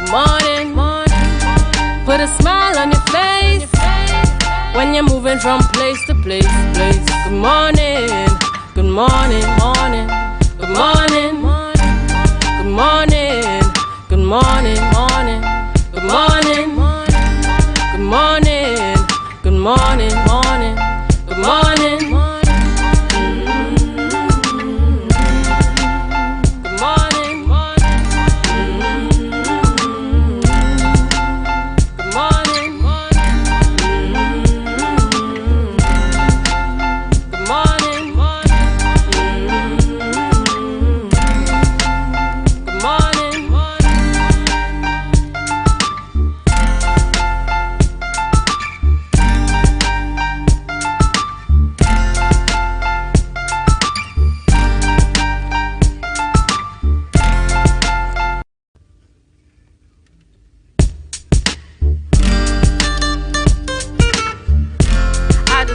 Good morning, put a smile on your face when you're moving from place to place. Good morning, good morning, morning. Good morning, good morning, good morning, morning. Good morning, good morning, good morning, morning. Good morning.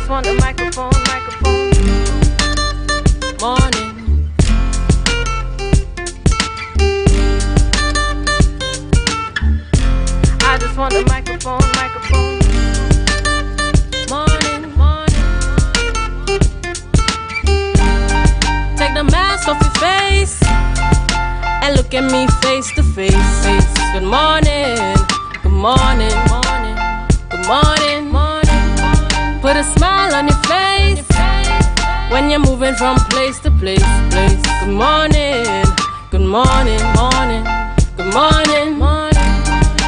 Want the microphone, morning. I just want the microphone, morning. Take the mask off your face and look at me face to face. Good morning, good morning, good morning. Put a smile on your face when you're moving from place to place. Good morning, good morning, morning. Good morning,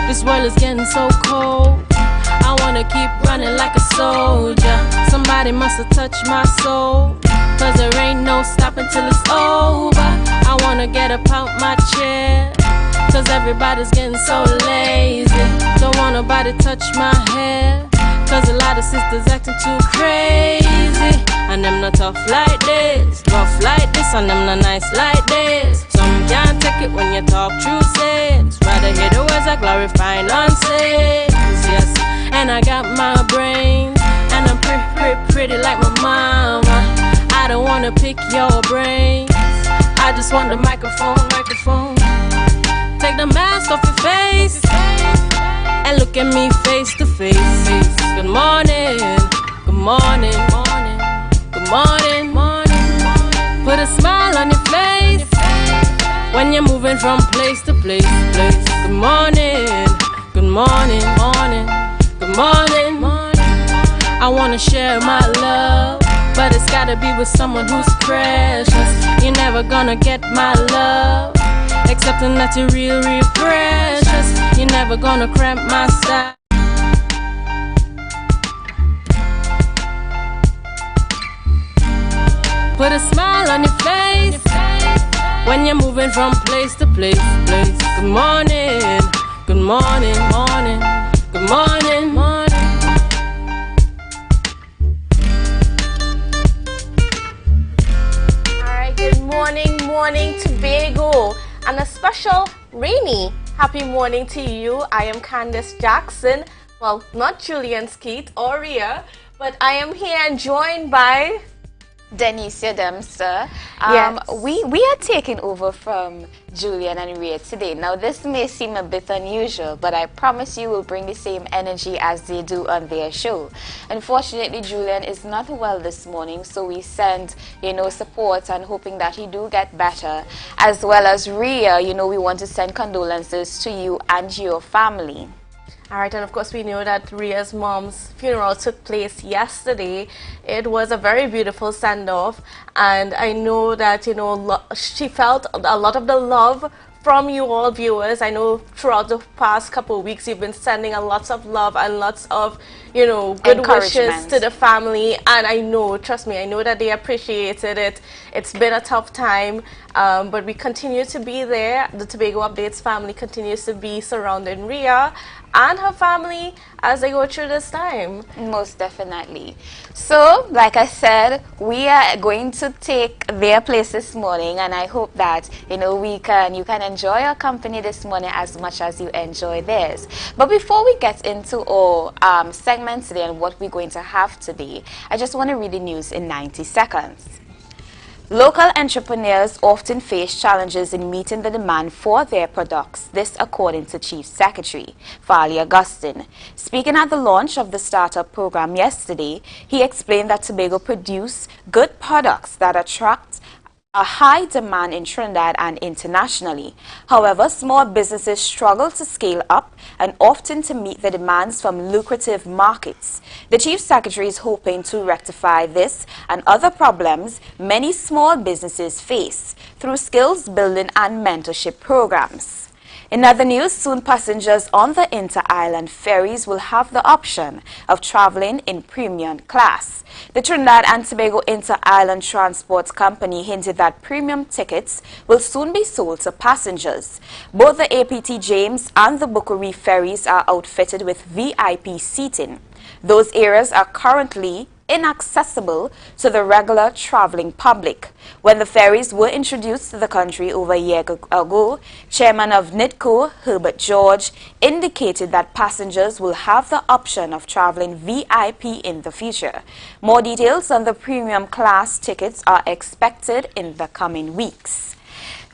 this world is getting so cold. I wanna keep running like a soldier. Somebody must have touched my soul, cause there ain't no stopping till it's over. I wanna get up out my chair, cause everybody's getting so lazy. Don't want nobody touch my hair, cause a lot of sisters acting too crazy. And them not tough like this, rough like this, and them not nice like this. Some can't take it when you talk true sense. Rather hear the words that glorify nonsense. Yes, and I got my brain, and I'm pretty like my mama. I don't wanna pick your brains, I just want the microphone. Take the mask off your face and look at me face to face. Good morning, good morning, good morning. Put a smile on your face when you're moving from place to place. Good morning, good morning, good morning. I wanna share my love, but it's gotta be with someone who's precious. You're never gonna get my love, accepting that you're real precious. You're never gonna cramp my style. Put a smile on your face when you're moving from place to place. Good morning, good morning, good morning. Alright, good morning Tobago, and a special rainy happy morning to you. I am Candace Jackson. Well, not Julian Skeet or Rhea, but I am here and joined by Denicia Dempster. Yes. We are taking over from Julian and Rhea today. Now this may seem a bit unusual, but I promise you will bring the same energy as they do on their show. Unfortunately, Julian is not well this morning, so we send support and hoping that he do get better. As well as Rhea, we want to send condolences to you and your family. Alright, and of course we know that Rhea's mom's funeral took place yesterday. It was a very beautiful send-off, and I know that she felt a lot of the love from you all viewers. I know throughout the past couple of weeks you've been sending a lots of love and lots of good wishes to the family, and I know, trust me, I know that they appreciated it. It's been a tough time, but we continue to be there. The Tobago Updates family continues to be surrounding Rhea and her family as they go through this time. Most definitely. So, like I said, we are going to take their place this morning, and I hope that you can enjoy our company this morning as much as you enjoy theirs. But before we get into our segment today and what we're going to have today, I just want to read the news in 90 seconds. Local entrepreneurs often face challenges in meeting the demand for their products, this according to Chief Secretary Farley Augustine. Speaking at the launch of the startup program yesterday, he explained that Tobago produce good products that attract a high demand in Trinidad and internationally. However, small businesses struggle to scale up and often to meet the demands from lucrative markets. The Chief Secretary is hoping to rectify this and other problems many small businesses face through skills building and mentorship programs. In other news, soon passengers on the inter-island ferries will have the option of traveling in premium class. The Trinidad and Tobago Inter-Island Transport Company hinted that premium tickets will soon be sold to passengers. Both the APT James and the Bucko Reef ferries are outfitted with VIP seating. Those areas are currently inaccessible to the regular traveling public. When the ferries were introduced to the country over a year ago, Chairman of NITCO, Herbert George, indicated that passengers will have the option of traveling VIP in the future. More details on the premium class tickets are expected in the coming weeks.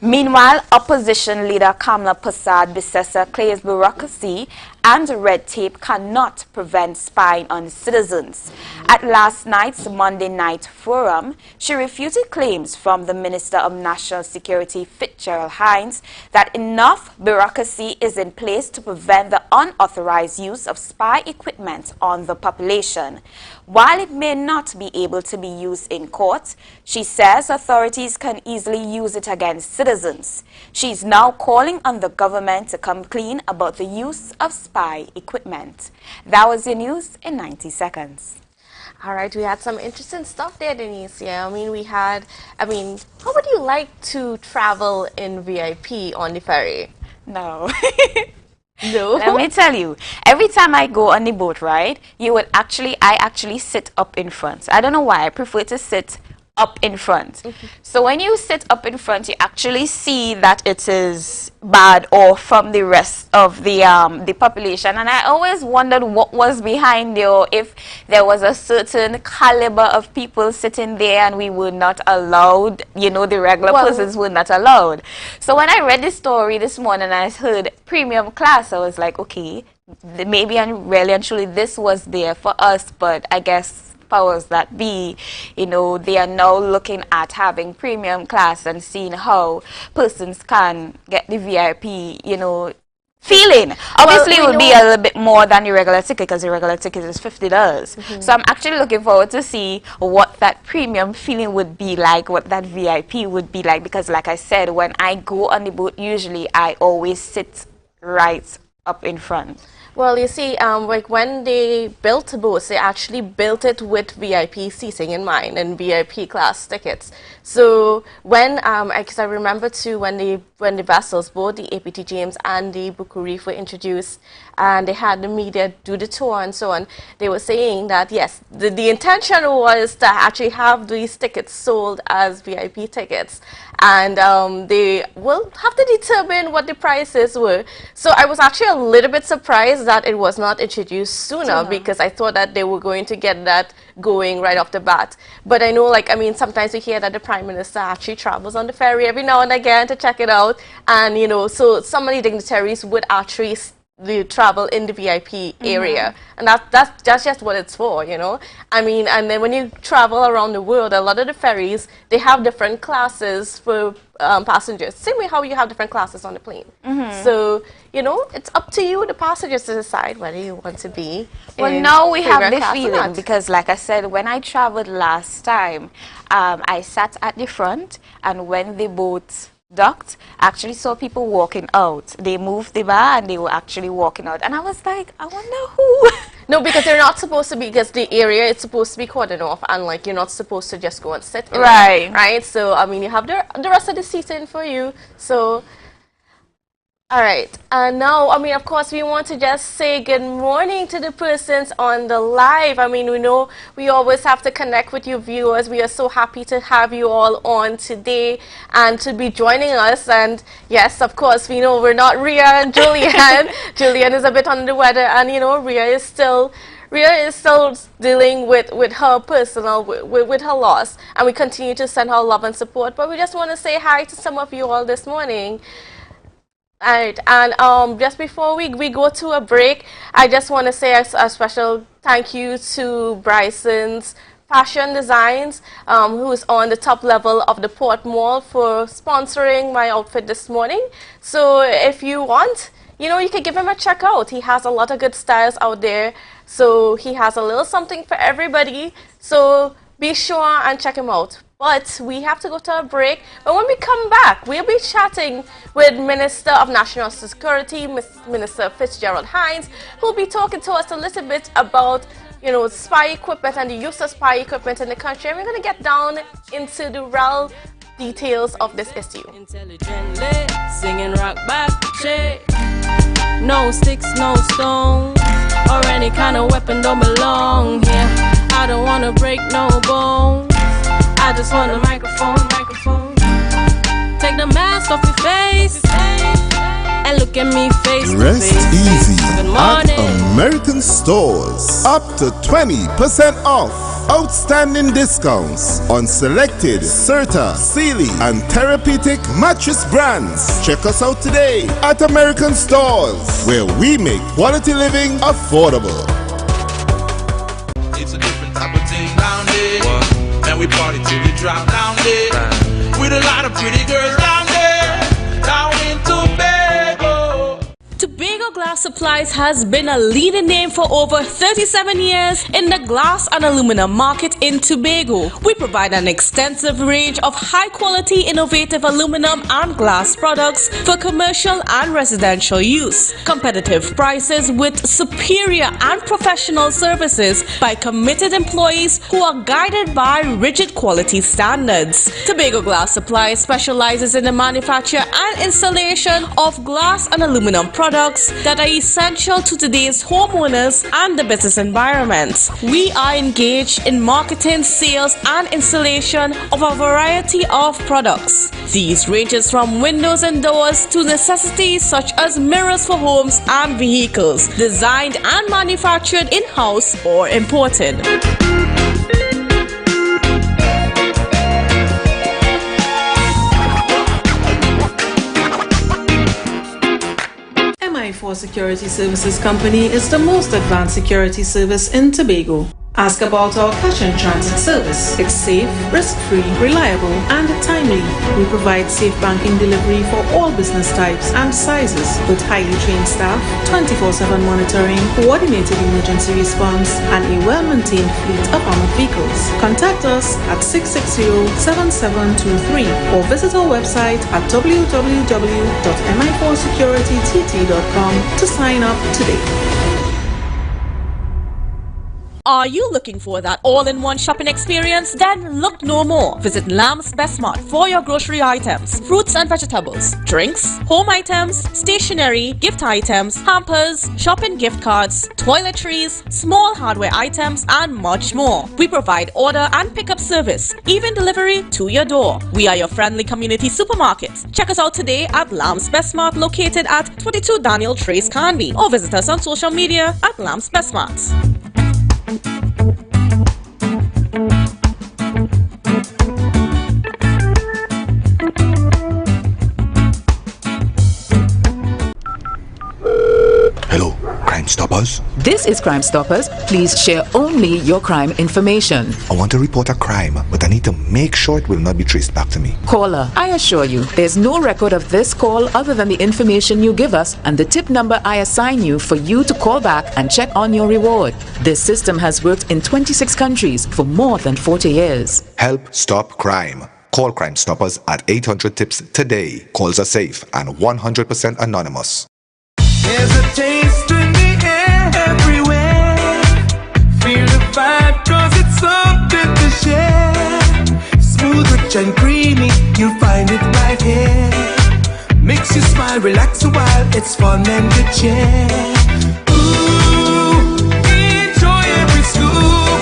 Meanwhile, opposition leader Kamla Persad-Bissessar claims bureaucracy and red tape cannot prevent spying on citizens. At last night's Monday night forum, she refuted claims from the Minister of National Security Fitzgerald Hines that enough bureaucracy is in place to prevent the unauthorized use of spy equipment on the population. While it may not be able to be used in court, she says authorities can easily use it against citizens. She is now calling on the government to come clean about the use of spy equipment. That was your news in 90 seconds. All right, we had some interesting stuff there, Denise. Yeah, how would you like to travel in VIP on the ferry? No. No. Let me tell you, every time I go on the boat ride, I actually sit up in front. I don't know why, I prefer to sit up in front. So when you sit up in front, you actually see that it is bad off from the rest of the population. And I always wondered what was behind there, if there was a certain caliber of people sitting there and we were not allowed, the regular persons were not allowed. So when I read the story this morning, I heard premium class, I was like, okay, maybe and really and truly this was there for us, but I guess powers that be, they are now looking at having premium class and seeing how persons can get the VIP, feeling. Obviously, it will be a little bit more than the regular ticket because the regular ticket is $50. So I'm actually looking forward to see what that premium feeling would be like, what that VIP would be like, because like I said, when I go on the boat, usually I always sit right up in front. Well, you see, like when they built the boats, they actually built it with VIP seating in mind and VIP class tickets. So when, because I remember too, when the vessels, both the APT James and the Bucko Reef were introduced, and they had the media do the tour and so on, they were saying that yes, the intention was to actually have these tickets sold as VIP tickets, and they will have to determine what the prices were. So I was actually a little bit surprised that it was not introduced sooner, because I thought that they were going to get that going right off the bat. But I know, sometimes we hear that the Prime Minister actually travels on the ferry every now and again to check it out, and so some of the dignitaries would actually travel in the VIP area, and that's just what it's for, and then when you travel around the world, a lot of the ferries, they have different classes for passengers, same way how you have different classes on the plane. So it's up to you, the passengers, to decide whether you want to be now we have the feeling, because like I said, when I traveled last time, I sat at the front, and when the boat docked, I actually saw people walking out. They moved the bar and they were actually walking out, and I was like, I wonder who. No, because they're not supposed to be, because the area is supposed to be cordoned off, and you're not supposed to just go and sit in right. Right? So you have the rest of the seating for you. So all right, and now, of course, we want to just say good morning to the persons on the live. We know we always have to connect with you viewers. We are so happy to have you all on today and to be joining us. And yes, of course, we know we're not Ria and Julian. Julian is a bit under the weather, and Ria is still Rhea is still dealing with her personal, with her loss, and we continue to send her love and support. But we just want to say hi to some of you all this morning. Alright, and just before we go to a break, I just want to say a special thank you to Bryson's Fashion Designs, who is on the top level of the Port Mall, for sponsoring my outfit this morning. So if you want, you know, you can give him a check out. He has a lot of good styles out there. So he has a little something for everybody. So be sure and check him out. But we have to go to a break. But when we come back, we'll be chatting with Minister of National Security, Minister Fitzgerald Hines, who'll be talking to us a little bit about, you know, spy equipment and the use of spy equipment in the country. And we're going to get down into the real details of this issue. Intelligently singing rock back, shit. No sticks, no stones, or any kind of weapon don't belong here. I don't want to break no bones. I just want a microphone. Take the mask off your face and look at me face to Rest face. easy Good at morning. American Stores. Up to 20% off. Outstanding discounts on selected Serta, Sealy, and Therapeutic mattress brands. Check us out today at American Stores, where we make quality living affordable. It's a different type of thing down there. And we party till we drop down there. With a lot of pretty girls down there. Down in Tobago. Tobago Glass Supplies has been a leading name for over 37 years in the glass and aluminum market in Tobago. We provide an extensive range of high-quality, innovative aluminum and glass products for commercial and residential use. Competitive prices with superior and professional services by committed employees who are guided by rigid quality standards. Tobago Glass Supplies specializes in the manufacture and installation of glass and aluminum products that are essential to today's homeowners and the business environment. We are engaged in marketing, sales, and installation of a variety of products. These ranges from windows and doors to necessities such as mirrors for homes and vehicles, designed and manufactured in-house or imported. MI4 Security Services Company is the most advanced security service in Tobago. Ask about our cash and transit service. It's safe, risk-free, reliable, and timely. We provide safe banking delivery for all business types and sizes with highly trained staff, 24/7 monitoring, coordinated emergency response, and a well-maintained fleet of armored vehicles. Contact us at 660-7723 or visit our website at www.mi4securitytt.com to sign up today. Are you looking for that all-in-one shopping experience? Then look no more. Visit Lamb's Best Mart for your grocery items, fruits and vegetables, drinks, home items, stationery, gift items, hampers, shopping gift cards, toiletries, small hardware items, and much more. We provide order and pickup service, even delivery to your door. We are your friendly community supermarket. Check us out today at Lamb's Best Mart, located at 22 Daniel Trace Canby, or visit us on social media at Lamb's Best Mart. Hello, Crime Stoppers? This is Crime Stoppers. Please share only your crime information. I want to report a crime, but I need to make sure it will not be traced back to me. Caller, I assure you, there's no record of this call other than the information you give us and the tip number I assign you for you to call back and check on your reward. This system has worked in 26 countries for more than 40 years. Help stop crime. Call Crime Stoppers at 800-TIPS today. Calls are safe and 100% anonymous. There's a taste in the air everywhere. Feel the vibe, cause it's something to share. Smooth, rich and creamy, you'll find it right here. Makes you smile, relax a while, it's fun and good cheer. Ooh, enjoy every scoop.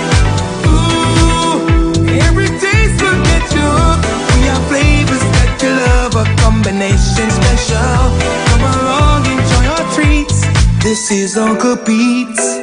Ooh, every taste will get you hooked. We have flavors that you love, a combination special. Come along, enjoy our treats. This is Uncle Pete's.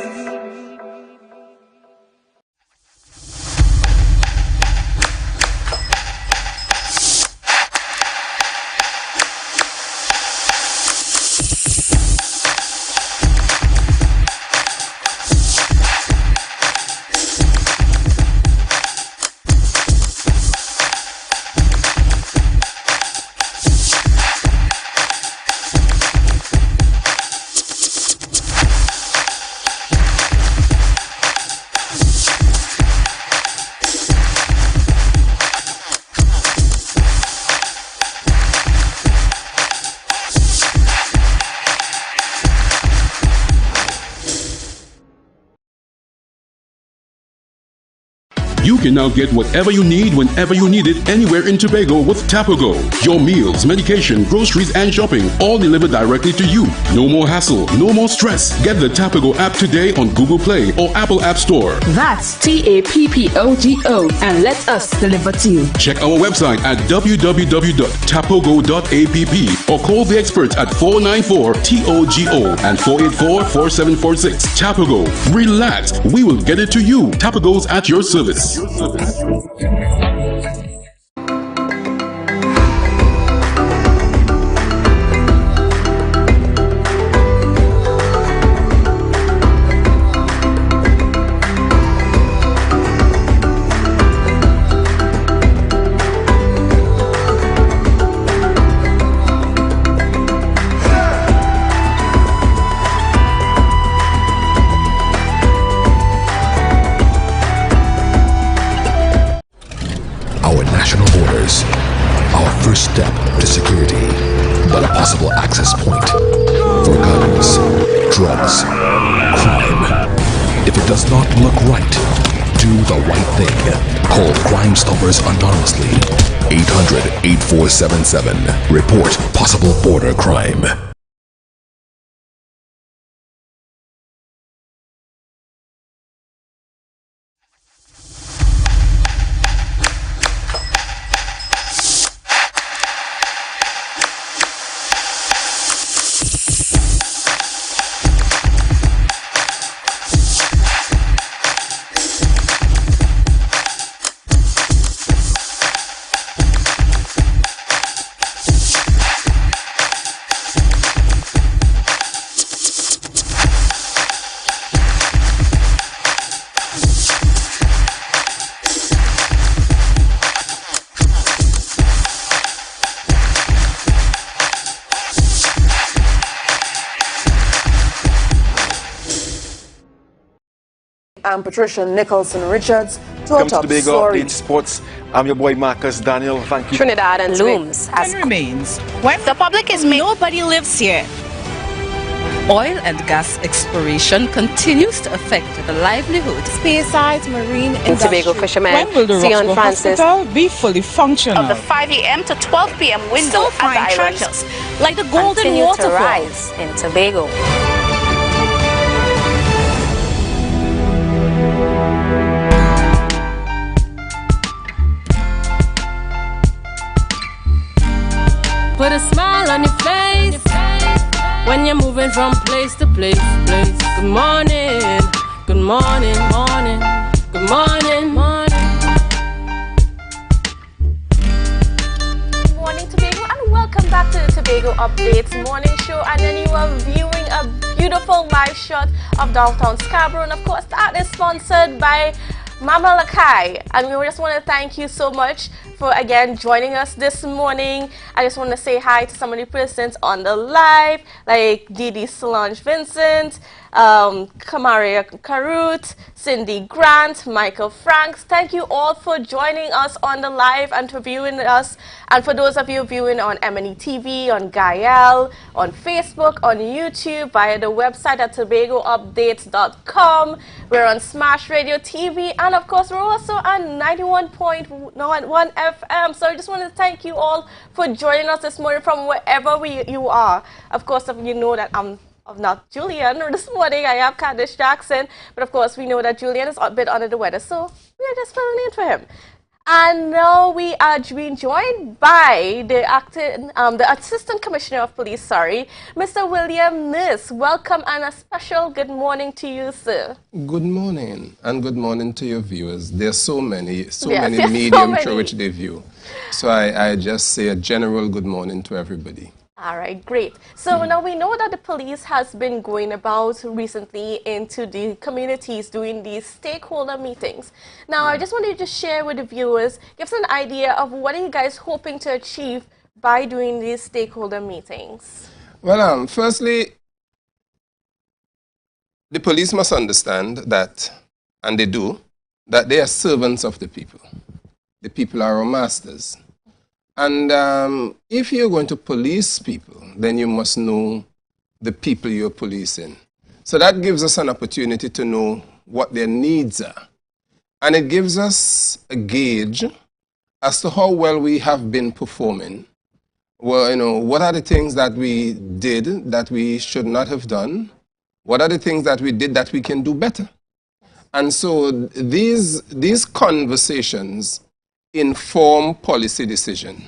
You can now get whatever you need whenever you need it anywhere in Tobago with Tobago. Your meals, medication, groceries, and shopping all delivered directly to you. No more hassle, no more stress. Get the Tobago app today on Google Play or Apple App Store. That's TAPPOGO, and let us deliver to you. Check our website at www.tapogo.app or call the experts at 494-TOGO and 484-4746. Tobago. Relax. We will get it to you. Tobago's at your service. Step to security, but a possible access point for guns, drugs, crime. If it does not look right, do the right thing. Call Crime Stoppers anonymously. 800-8477. Report possible border crime. I'm Patricia Nicholson Richards. Welcome to Tobago Update Sports. I'm your boy Marcus Daniel. Thank you. Trinidad and looms as remains. When the public is made, nobody lives here. Oil and gas exploration continues to affect the livelihood. Spearsides, marine industry. Tobago fishermen. When will the Sion Francis hospital be fully functional? Of the 5 a.m. to 12 p.m. window at the Island Hills, like the Golden continue Waterfall, to rise in Tobago. Put a smile on your face when you're moving from place to place. Good morning, good morning, morning, good morning, morning. Good morning, Tobago, and welcome back to the Tobago Updates morning show. And then you are viewing a beautiful live shot of downtown Scarborough, and of course that is sponsored by Mama Lakai, and we just want to thank you so much for again joining us this morning. I just want to say hi to some of the persons on the live, like Didi Solange Vincent, Kamaria Karut, Cindy Grant, Michael Franks. Thank you all for joining us on the live and for viewing us. And for those of you viewing on M&E TV, on Gael, on Facebook, on YouTube, via the website at tobagoupdates.com. We're on Smash Radio TV, and of course we're also on 91.1 FM. So I just want to thank you all for joining us this morning from wherever you are. Of course, you know that I'm not Julian this morning. I am Candice Jackson, but of course we know that Julian is a bit under the weather, so we're just filling in for him. And now we are being joined by the Assistant Commissioner of Police, Mr. William Nis. Welcome and a special good morning to you, sir. Good morning, and good morning to your viewers. There's so many medium through which they view. So I just say a general good morning to everybody. All right, great. So now we know that the police has been going about recently into the communities doing these stakeholder meetings. Now, I just wanted to share with the viewers, give us an idea of what are you guys hoping to achieve by doing these stakeholder meetings? Well, firstly, the police must understand that, and they do, that they are servants of the people. The people are our masters. And if you're going to police people, then you must know the people you're policing. So that gives us an opportunity to know what their needs are. And it gives us a gauge as to how well we have been performing. Well, you know, what are the things that we did that we should not have done? What are the things that we did that we can do better? And so these conversations inform policy decision.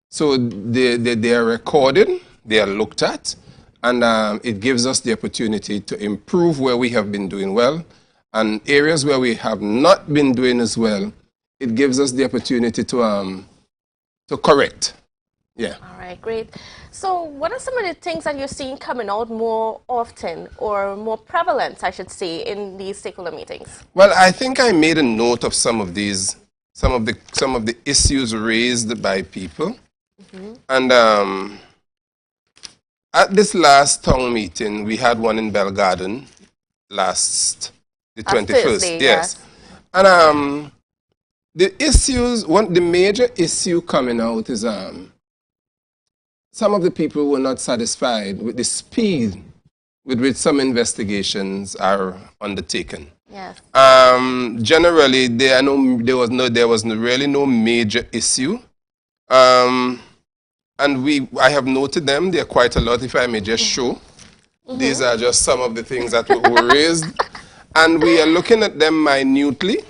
So they are recorded, they are looked at, and it gives us the opportunity to improve where we have been doing well, and areas where we have not been doing as well, it gives us the opportunity to correct. Yeah. All right, great. So what are some of the things that you're seeing coming out more often or more prevalent, I should say, in these stakeholder meetings? Well, I think I made a note of some of these, some of the issues raised by people. And at this last town meeting, we had one in Bell Garden the 21st. Thursday, yes. And the issues, the major issue coming out is some of the people were not satisfied with the speed with which some investigations are undertaken. Yes. Generally, there was really no major issue. And I have noted them. There are quite a lot, if I may just show. These are just some of the things that were raised. And we are looking at them minutely,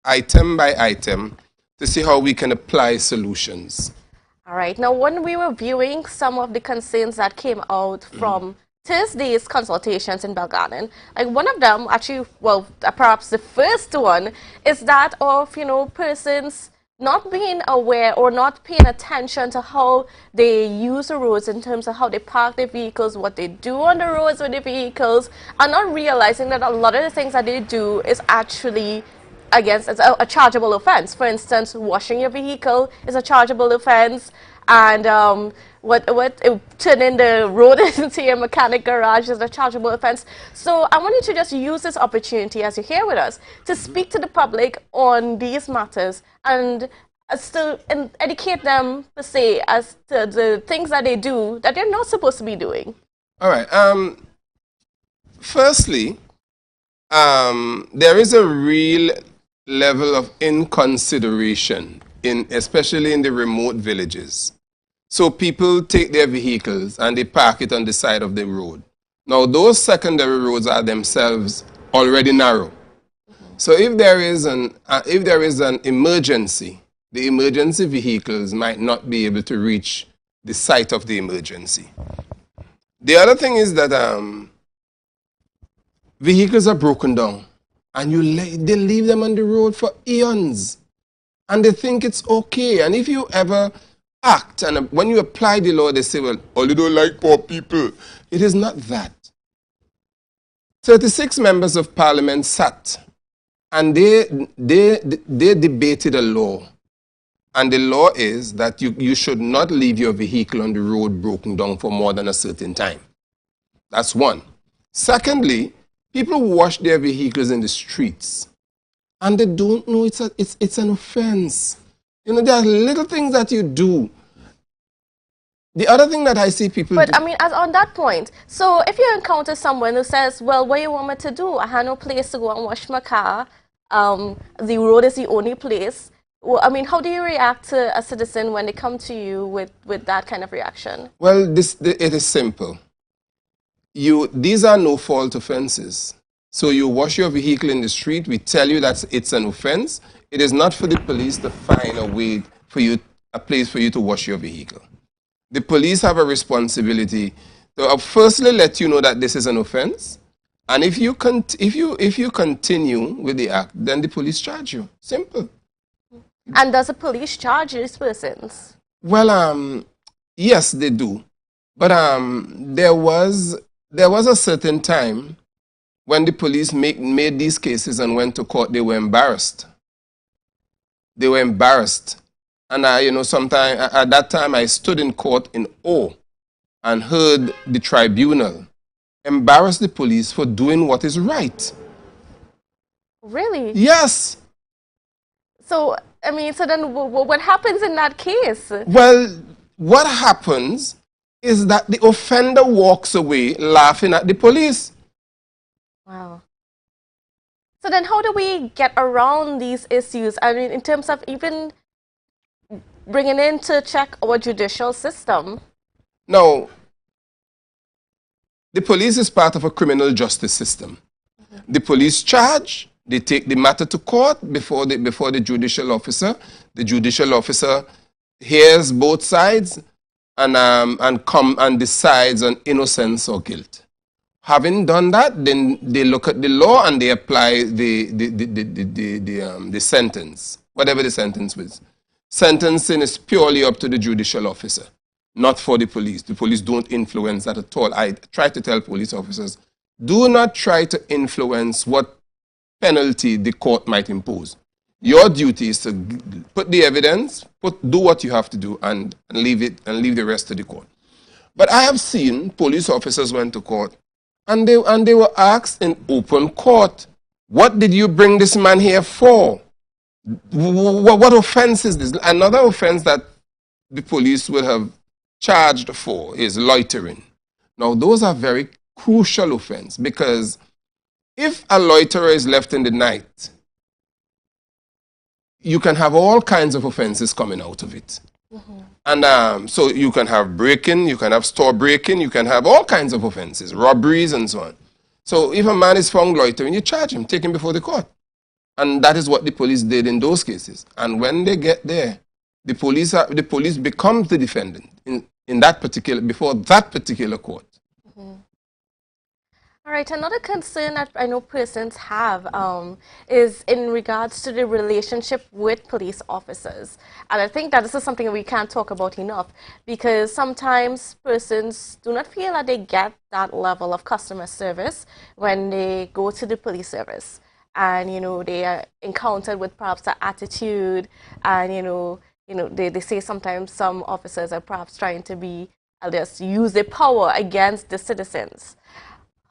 item by item, to see how we can apply solutions. All right. Now, when we were viewing some of the concerns that came out from Thursday's consultations in Belgarden, like one of them, actually, well, perhaps the first one, is that of, persons not being aware or not paying attention to how they use the roads in terms of how they park their vehicles, what they do on the roads with their vehicles, and not realizing that a lot of the things that they do is actually against a chargeable offense. For instance, washing your vehicle is a chargeable offense, and turning the road into your mechanic garage is a chargeable offense. So I want you to just use this opportunity as you're here with us to speak to the public on these matters and still educate them, per se, as to the things that they do that they're not supposed to be doing. All right. Firstly, there is a real level of inconsideration, especially in the remote villages. So people take their vehicles and they park it on the side of the road. Now, those secondary roads are themselves already narrow. So if there is an emergency, the emergency vehicles might not be able to reach the site of the emergency. The other thing is that vehicles are broken down, and they leave them on the road for eons, and they think it's okay. And if you ever act, and when you apply the law, they say, well, all you don't like poor people. It is not that. 36 members of parliament sat, and they debated a law. And the law is that you should not leave your vehicle on the road broken down for more than a certain time. That's one. Secondly, people wash their vehicles in the streets, and they don't know it's an offense. There are little things that you do. The other thing that I see people But, as on that point, so if you encounter someone who says, well, what you want me to do? I have no place to go and wash my car. The road is the only place. Well, how do you react to a citizen when they come to you with that kind of reaction? Well, it is simple. These are no-fault offenses. So you wash your vehicle in the street, we tell you that it's an offense. It is not for the police to find a place for you to wash your vehicle. The police have a responsibility to firstly let you know that this is an offense. And if you continue with the act, then the police charge you. Simple. And does the police charge these persons? Well, yes, they do. But there was a certain time when the police made these cases and went to court. They were embarrassed. They were embarrassed. And sometime at that time I stood in court in awe and heard the tribunal embarrass the police for doing what is right. Really? Yes. So, so then what happens in that case? Well, what happens is that the offender walks away laughing at the police. Wow. So then how do we get around these issues? I mean, in terms of even bringing in to check our judicial system? Now, the police is part of a criminal justice system. The police charge, they take the matter to court before the judicial officer. The judicial officer hears both sides and decides on innocence or guilt. Having done that, then they look at the law and they apply the sentence, whatever the sentence was. Sentencing is purely up to the judicial officer, not for the police. The police don't influence that at all. I try to tell police officers, do not try to influence what penalty the court might impose. Your duty is to put the evidence, do what you have to do, and leave the rest to the court. But I have seen police officers went to court, and they were asked in open court, what did you bring this man here for? What offense is this? Another offense that the police will have charged for is loitering. Now, those are very crucial offense, because if a loiterer is left in the night, you can have all kinds of offenses coming out of it. And so you can have breaking, you can have store breaking, you can have all kinds of offenses, robberies and so on. So if a man is found loitering, you charge him, take him before the court. And that is what the police did in those cases. And when they get there, the police becomes the defendant before that particular court. All right, another concern that I know persons have is in regards to the relationship with police officers. And I think that this is something we can't talk about enough, because sometimes persons do not feel that they get that level of customer service when they go to the police service. And, they are encountered with perhaps an attitude, and, they say sometimes some officers are perhaps trying to just use their power against the citizens.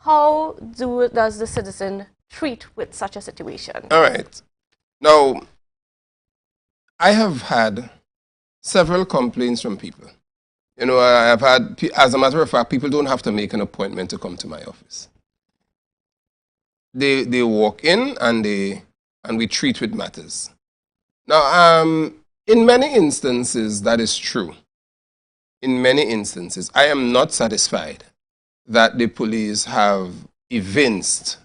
How does the citizen treat with such a situation? All right. Now, I have had several complaints from people. I have had, as a matter of fact, people don't have to make an appointment to come to my office. They walk in and we treat with matters. Now, in many instances, that is true. In many instances, I am not satisfied that the police have evinced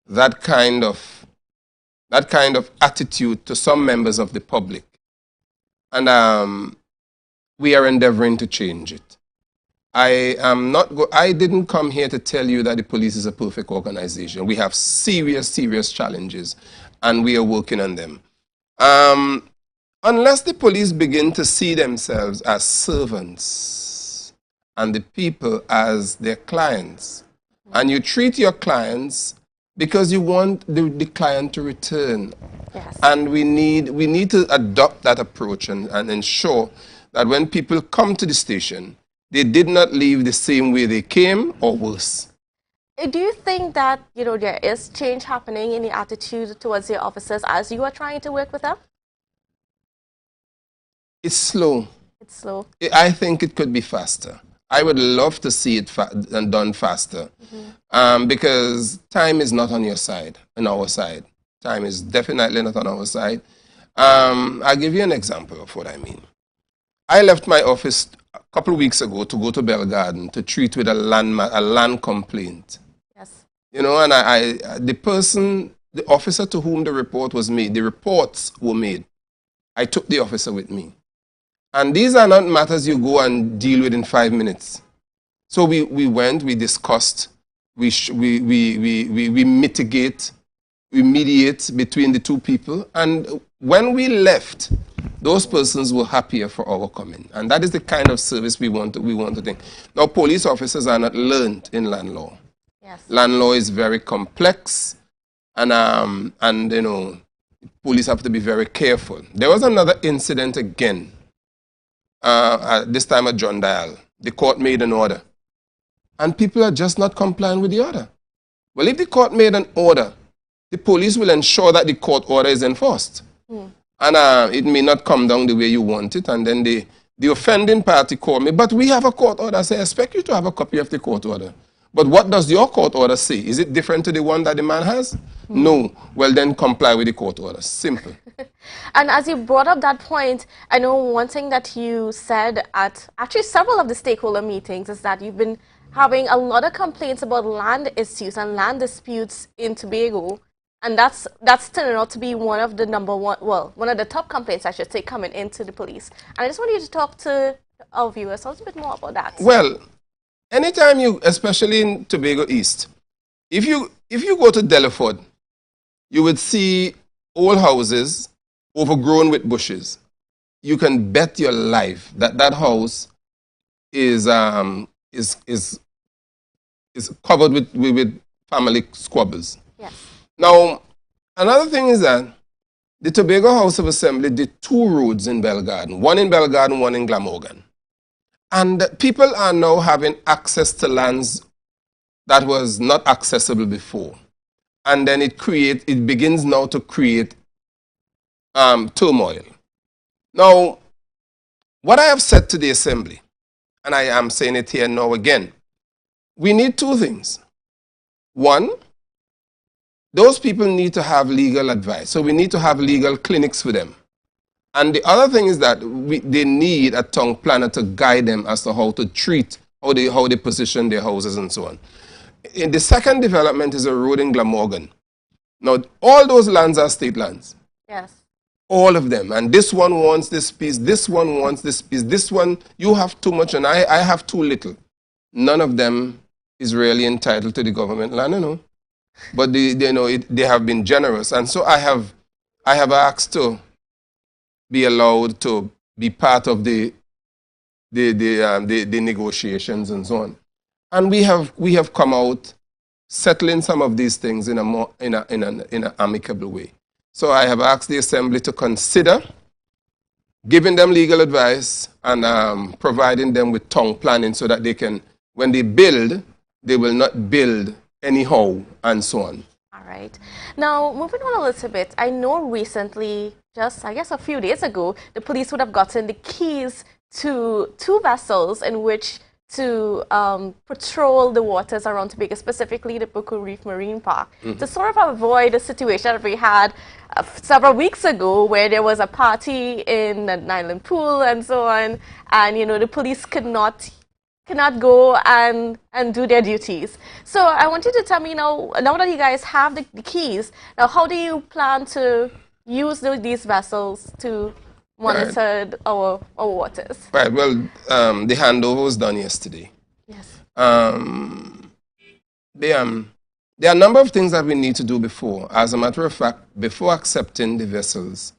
that kind of attitude to some members of the public. And we are endeavoring to change it. I didn't come here to tell you that the police is a perfect organization. We have serious, serious challenges, and we are working on them. Unless the police begin to see themselves as servants and the people as their clients, and you treat your clients because you want the client to return. Yes. And we need to adopt that approach and ensure that when people come to the station, they did not leave the same way they came or worse. Do you think that there is change happening in the attitude towards your officers as you are trying to work with them? It's slow. It's slow. I think it could be faster. I would love to see it done faster, because time is not on our side. Time is definitely not on our side. I'll give you an example of what I mean. I left my office a couple of weeks ago to go to Bell Garden to treat with a land complaint. Yes. And the officer to whom the report was made, the reports were made. I took the officer with me. And these are not matters you go and deal with in 5 minutes. So we went, we discussed, we mediate between the two people. And when we left, those persons were happier for our coming. And that is the kind of service we want to think. Now, police officers are not learned in land law. Yes. Land law is very complex, and police have to be very careful. There was another incident again. This time at John Dial. The court made an order. And people are just not complying with the order. Well, if the court made an order, the police will ensure that the court order is enforced. And it may not come down the way you want it. And then the offending party called me, but we have a court order. I say, I expect you to have a copy of the court order. But what does your court order say? Is it different to the one that the man has? No. Well, then comply with the court order. Simple. And as you brought up that point, I know one thing that you said at actually several of the stakeholder meetings is that you've been having a lot of complaints about land issues and land disputes in Tobago. And that's turning out to be one of the one of the top complaints, I should say, coming into the police. And I just want you to talk to our viewers a little bit more about that. Well, anytime you, especially in Tobago East, if you go to Delaford, you would see old houses overgrown with bushes. You can bet your life that that house is covered with family squabbles. Yes. Now, another thing is that the Tobago House of Assembly did 2 roads in Belgarden, one in Belgarden, one in Glamorgan. And people are now having access to lands that was not accessible before. And then it begins now to create turmoil. Now, what I have said to the Assembly, and I am saying it here now again, we need 2 things. One, those people need to have legal advice. So we need to have legal clinics for them. And the other thing is that they need a town planner to guide them as to how to treat, how they position their houses and so on. In the second development is a road in Glamorgan. Now, all those lands are state lands. Yes. All of them. And this one wants this piece, this one wants this piece, this one, you have too much and I have too little. None of them is really entitled to the government land, you know. But they have been generous. And so I have asked to be allowed to be part of the negotiations and so on. And we have come out settling some of these things in an amicable way. So I have asked the Assembly to consider giving them legal advice and providing them with town planning so that they can, when they build, they will not build anyhow and so on. All right. Now, moving on a little bit, I know recently, just I guess a few days ago, the police would have gotten the keys to 2 vessels in which to patrol the waters around Tobago, specifically the Buku Reef Marine Park, to sort of avoid a situation that we had several weeks ago where there was a party in an island pool and so on, and the police cannot go and do their duties. So I want you to tell me now that you guys have the keys, now how do you plan to use these vessels to monitor our waters? Right, well, the handover was done yesterday. Yes. There are a number of things that we need to do before. As a matter of fact, before accepting the vessels,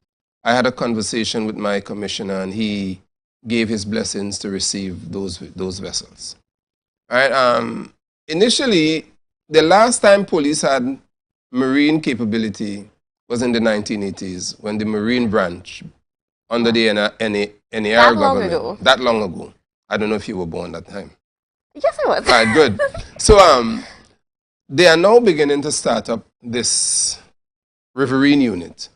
I had a conversation with my commissioner and he gave his blessings to receive those vessels. All right. Initially, the last time police had marine capability was in the 1980s when the Marine Branch under the NAR government. That long ago. I don't know if you were born that time. Yes, I was. All right, good. So they are now beginning to start up this riverine unit.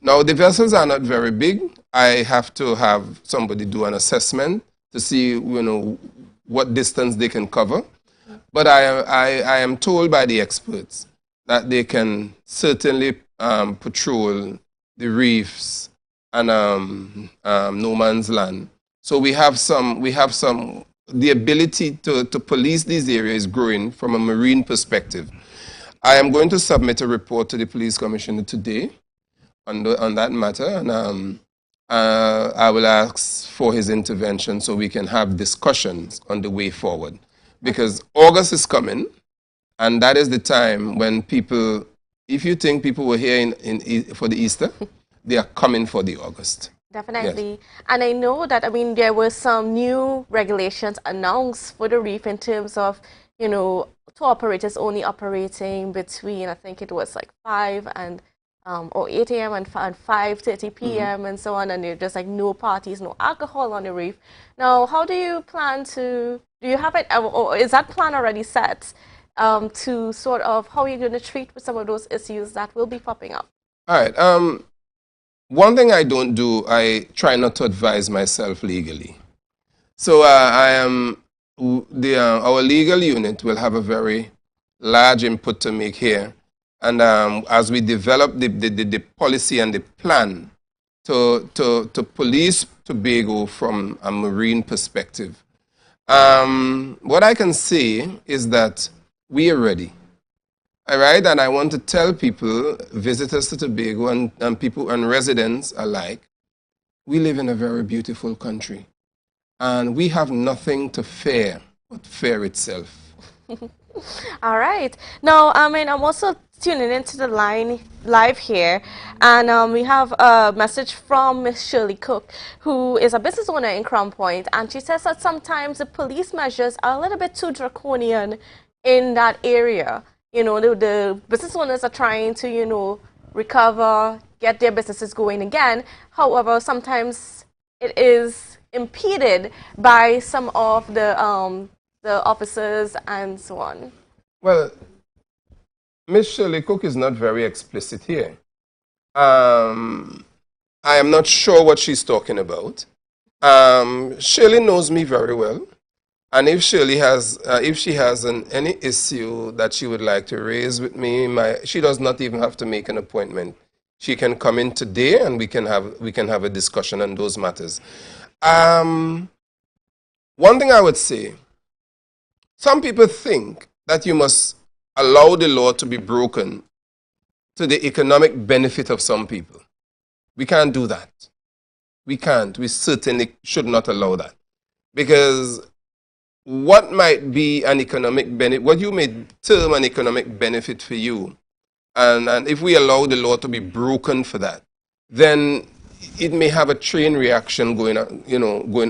Now, the vessels are not very big. I have to have somebody do an assessment to see, what distance they can cover. But I am told by the experts that they can certainly patrol the reefs and no man's land. So the ability to police these areas is growing from a marine perspective. I am going to submit a report to the police commissioner today on that matter, and I will ask for his intervention so we can have discussions on the way forward. Because August is coming, and that is the time when people, if you think people were here for the Easter, they are coming for the August. Definitely. Yes. And I know that, there were some new regulations announced for the reef in terms of, tour operators only operating between, I think it was like 5 and or 8 a.m. and 5:30 p.m. and so on, and there's just like no parties, no alcohol on the reef. Now, how do you plan to, do you have it, or is that plan already set to sort of how you're going to treat with some of those issues that will be popping up? All right. One thing I don't do, I try not to advise myself legally. So our legal unit will have a very large input to make here And as we develop the policy and the plan to police Tobago from a marine perspective, what I can say is that we are ready. All right, and I want to tell people, visitors to Tobago and people and residents alike, we live in a very beautiful country. And we have nothing to fear but fear itself. All right. Now, I mean, I'm also tuning into the line live here, and we have a message from Miss Shirley Cook, who is a business owner in Crown Point, and she says that sometimes the police measures are a little bit too draconian in that area. You know, the business owners are trying to, you know, recover, get their businesses going again. However, sometimes it is impeded by some of the officers and so on. Well, Miss Shirley Cook is not very explicit here. I am not sure what she's talking about. Shirley knows me very well. And if Shirley has, if she has any issue that she would like to raise with me, she does not even have to make an appointment. She can come in today, and we can have a discussion on those matters. One thing I would say, some people think that you must allow the law to be broken to the economic benefit of some people. We can't do that. We can't. We certainly should not allow that, because what might be an economic benefit, what you may term an economic benefit for you, and if we allow the law to be broken for that, then it may have a chain reaction going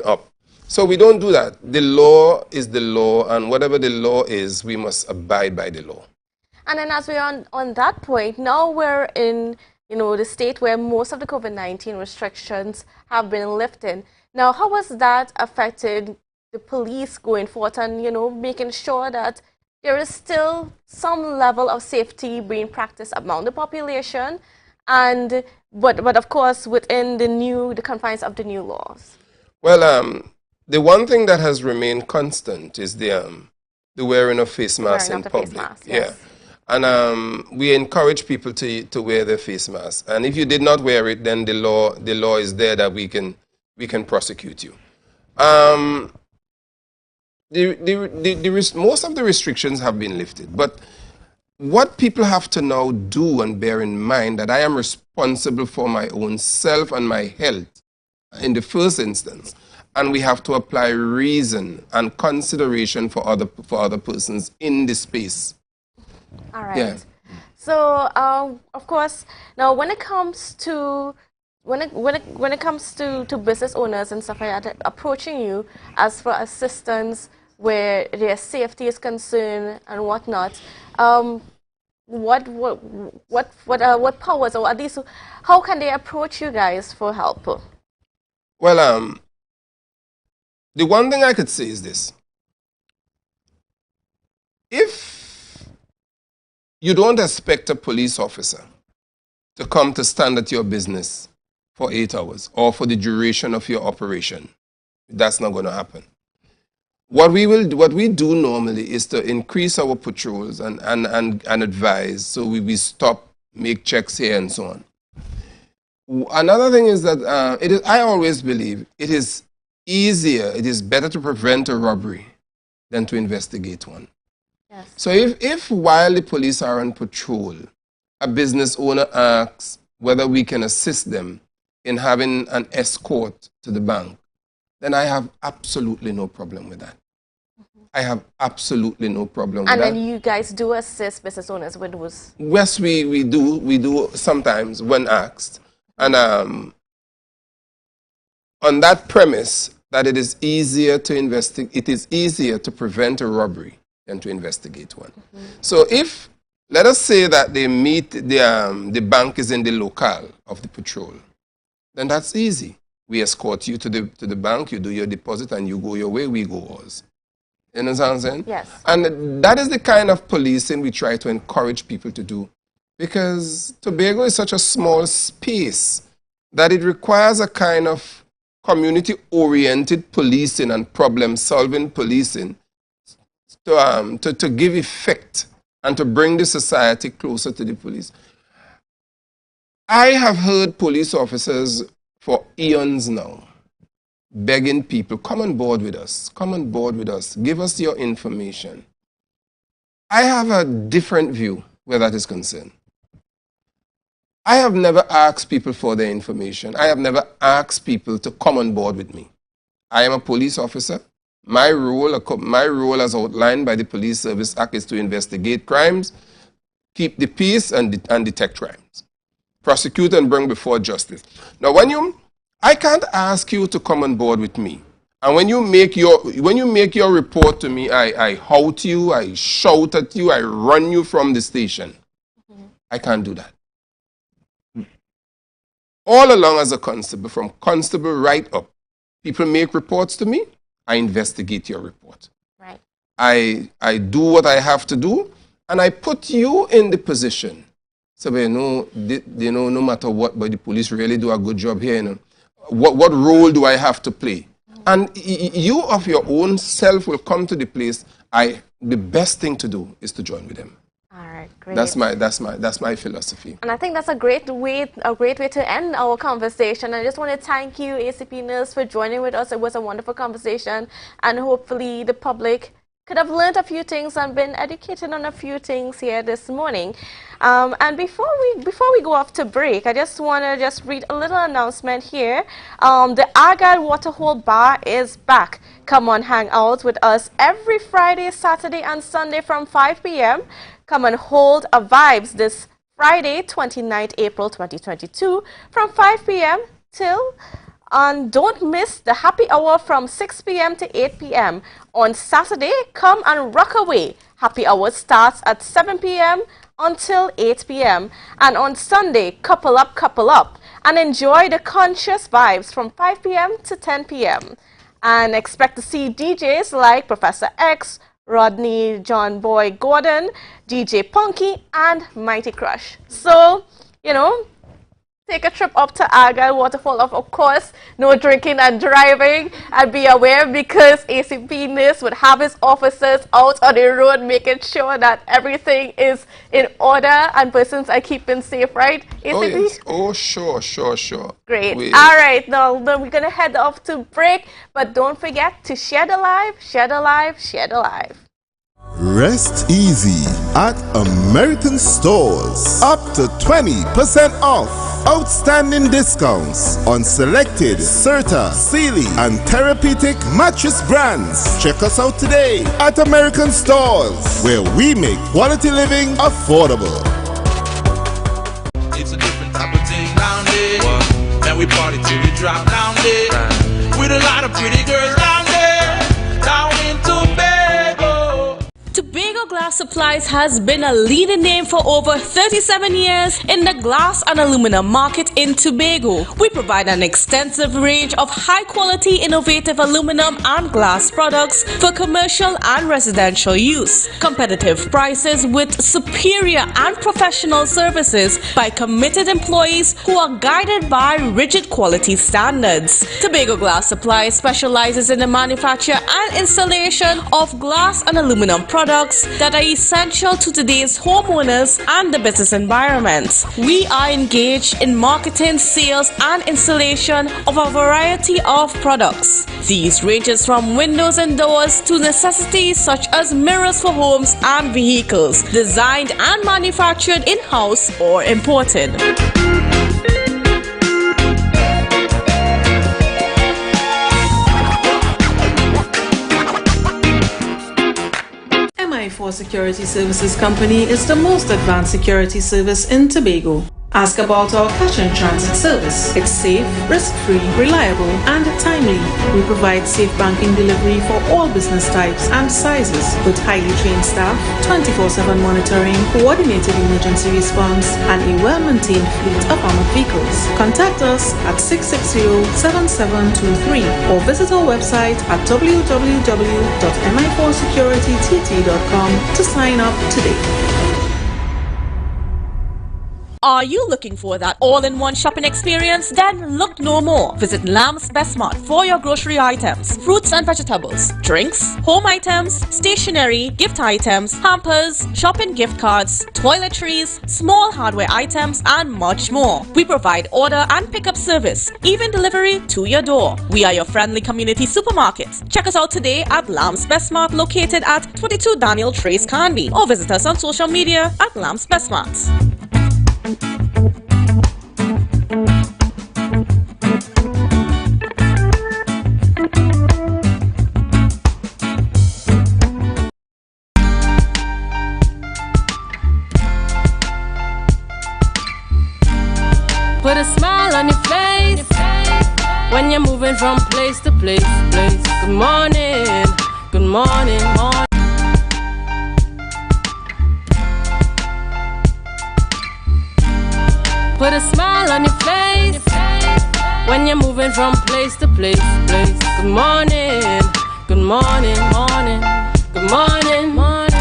up. So we don't do that. The law is the law, and whatever the law is, we must abide by the law. And then as we're on that point, now we're in, you know, the state where most of the COVID-19 restrictions have been lifted. Now, how has that affected the police going forth and, you know, making sure that there is still some level of safety being practiced among the population, and but of course within the confines of the new laws? Well, the one thing that has remained constant is the wearing of face masks in public. Yes. Yeah. And we encourage people to wear their face masks. And if you did not wear it, then the law is there that we can prosecute you. Most of the restrictions have been lifted, but what people have to now do and bear in mind that I am responsible for my own self and my health in the first instance, and we have to apply reason and consideration for other persons in the space. All right. Yeah. So of course, now when it comes to business owners and stuff like that approaching you as for assistance where their safety is concerned and whatnot, what powers, or at least how can they approach you guys for help? Well, the one thing I could say is this: if you don't expect a police officer to come to stand at your business for 8 hours or for the duration of your operation, that's not going to happen. What we do normally is to increase our patrols and advise, so we stop, make checks here and so on. Another thing is that I always believe it is better to prevent a robbery than to investigate one. Yes. So if while the police are on patrol, a business owner asks whether we can assist them in having an escort to the bank, then I have absolutely no problem with that. I have absolutely no problem with that. And then you guys do assist business owners with those? Yes, we do sometimes when asked. And on that premise that it is easier to prevent a robbery than to investigate one. So if, let us say that they meet, the bank is in the locale of the patrol, then that's easy. We escort you to the bank, you do your deposit, and you go your way, we go ours. You know what I'm saying? Yes. And that is the kind of policing we try to encourage people to do, because Tobago is such a small space that it requires a kind of community-oriented policing and problem-solving policing to give effect and to bring the society closer to the police. I have heard police officers for eons now begging people, come on board with us, come on board with us, give us your information. I have a different view where that is concerned. I have never asked people for their information. I have never asked people to come on board with me. I am a police officer. My role as outlined by the Police Service Act is to investigate crimes, keep the peace, and detect crimes, prosecute and bring before justice. Now, I can't ask you to come on board with me. And when you make your report to me, I hout you, I shout at you, I run you from the station. I can't do that. All along as a constable, from constable right up, people make reports to me, I investigate your report. Right. I do what I have to do, and I put you in the position. So no matter what, but the police really do a good job here. You know. What role do I have to play? And you of your own self will come to the place. The best thing to do is to join with them. All right, great. That's my philosophy. And I think that's a great way to end our conversation. I just want to thank you, ACP Nurse, for joining with us. It was a wonderful conversation, and hopefully the public could have learned a few things and been educated on a few things here this morning. And before we go off to break, I just want to read a little announcement here. The Argyle Waterhole Bar is back. Come on, hang out with us every Friday, Saturday, and Sunday from 5 p.m. Come and hold a vibes this Friday, 29th April 2022, from 5 p.m. till. And don't miss the happy hour from 6 p.m. to 8 p.m. On Saturday, come and rock away. Happy hour starts at 7 p.m. until 8 p.m. And on Sunday, couple up, and enjoy the conscious vibes from 5 p.m. to 10 p.m. And expect to see DJs like Professor X, Rodney John Boy Gordon, DJ Punky, and Mighty Crush. So, take a trip up to Argyle Waterfall. Of course, no drinking and driving. And be aware, because ACP Nurse would have his officers out on the road making sure that everything is in order and persons are keeping safe, right, ACP? Oh, yes. Oh, sure. Great. All right, now we're going to head off to break. But don't forget to share the live, share the live, share the live. Rest easy at American Stores. Up to 20% off. Outstanding discounts on selected Serta, Sealy, and Therapeutic mattress brands. Check us out today at American Stores, where we make quality living affordable. It's a different type of thing down there. And we party till we drop down there. With a lot of pretty girls down there. Down in Tobago. Tobago Glass Supplies has been a leading name for over 37 years in the glass and aluminum market in Tobago. We provide an extensive range of high-quality, innovative aluminum and glass products for commercial and residential use. Competitive prices with superior and professional services by committed employees who are guided by rigid quality standards. Tobago Glass Supplies specializes in the manufacture and installation of glass and aluminum products that are essential to today's homeowners and the business environment. We are engaged in marketing, sales, and installation of a variety of products. These ranges from windows and doors to necessities such as mirrors for homes and vehicles, designed and manufactured in-house or imported. MI4 Security Services Company is the most advanced security service in Tobago. Ask about our cash and transit service. It's safe, risk-free, reliable, and timely. We provide safe banking delivery for all business types and sizes with highly trained staff, 24/7 monitoring, coordinated emergency response, and a well-maintained fleet of armored vehicles. Contact us at 660-7723 or visit our website at www.mi4securitytt.com to sign up today. Are you looking for that all-in-one shopping experience? Then look no more. Visit Lamb's Best Mart for your grocery items, fruits and vegetables, drinks, home items, stationery, gift items, hampers, shopping gift cards, toiletries, small hardware items, and much more. We provide order and pickup service, even delivery to your door. We are your friendly community supermarket. Check us out today at Lamb's Best Mart, located at 22 Daniel Trace Canby, or visit us on social media at Lamb's Best Mart. Put a smile on your face when you're moving from place to place. Good morning, good morning, morning. Put a smile on your face when you're moving from place to place. Good morning, good morning, morning. Good morning, morning.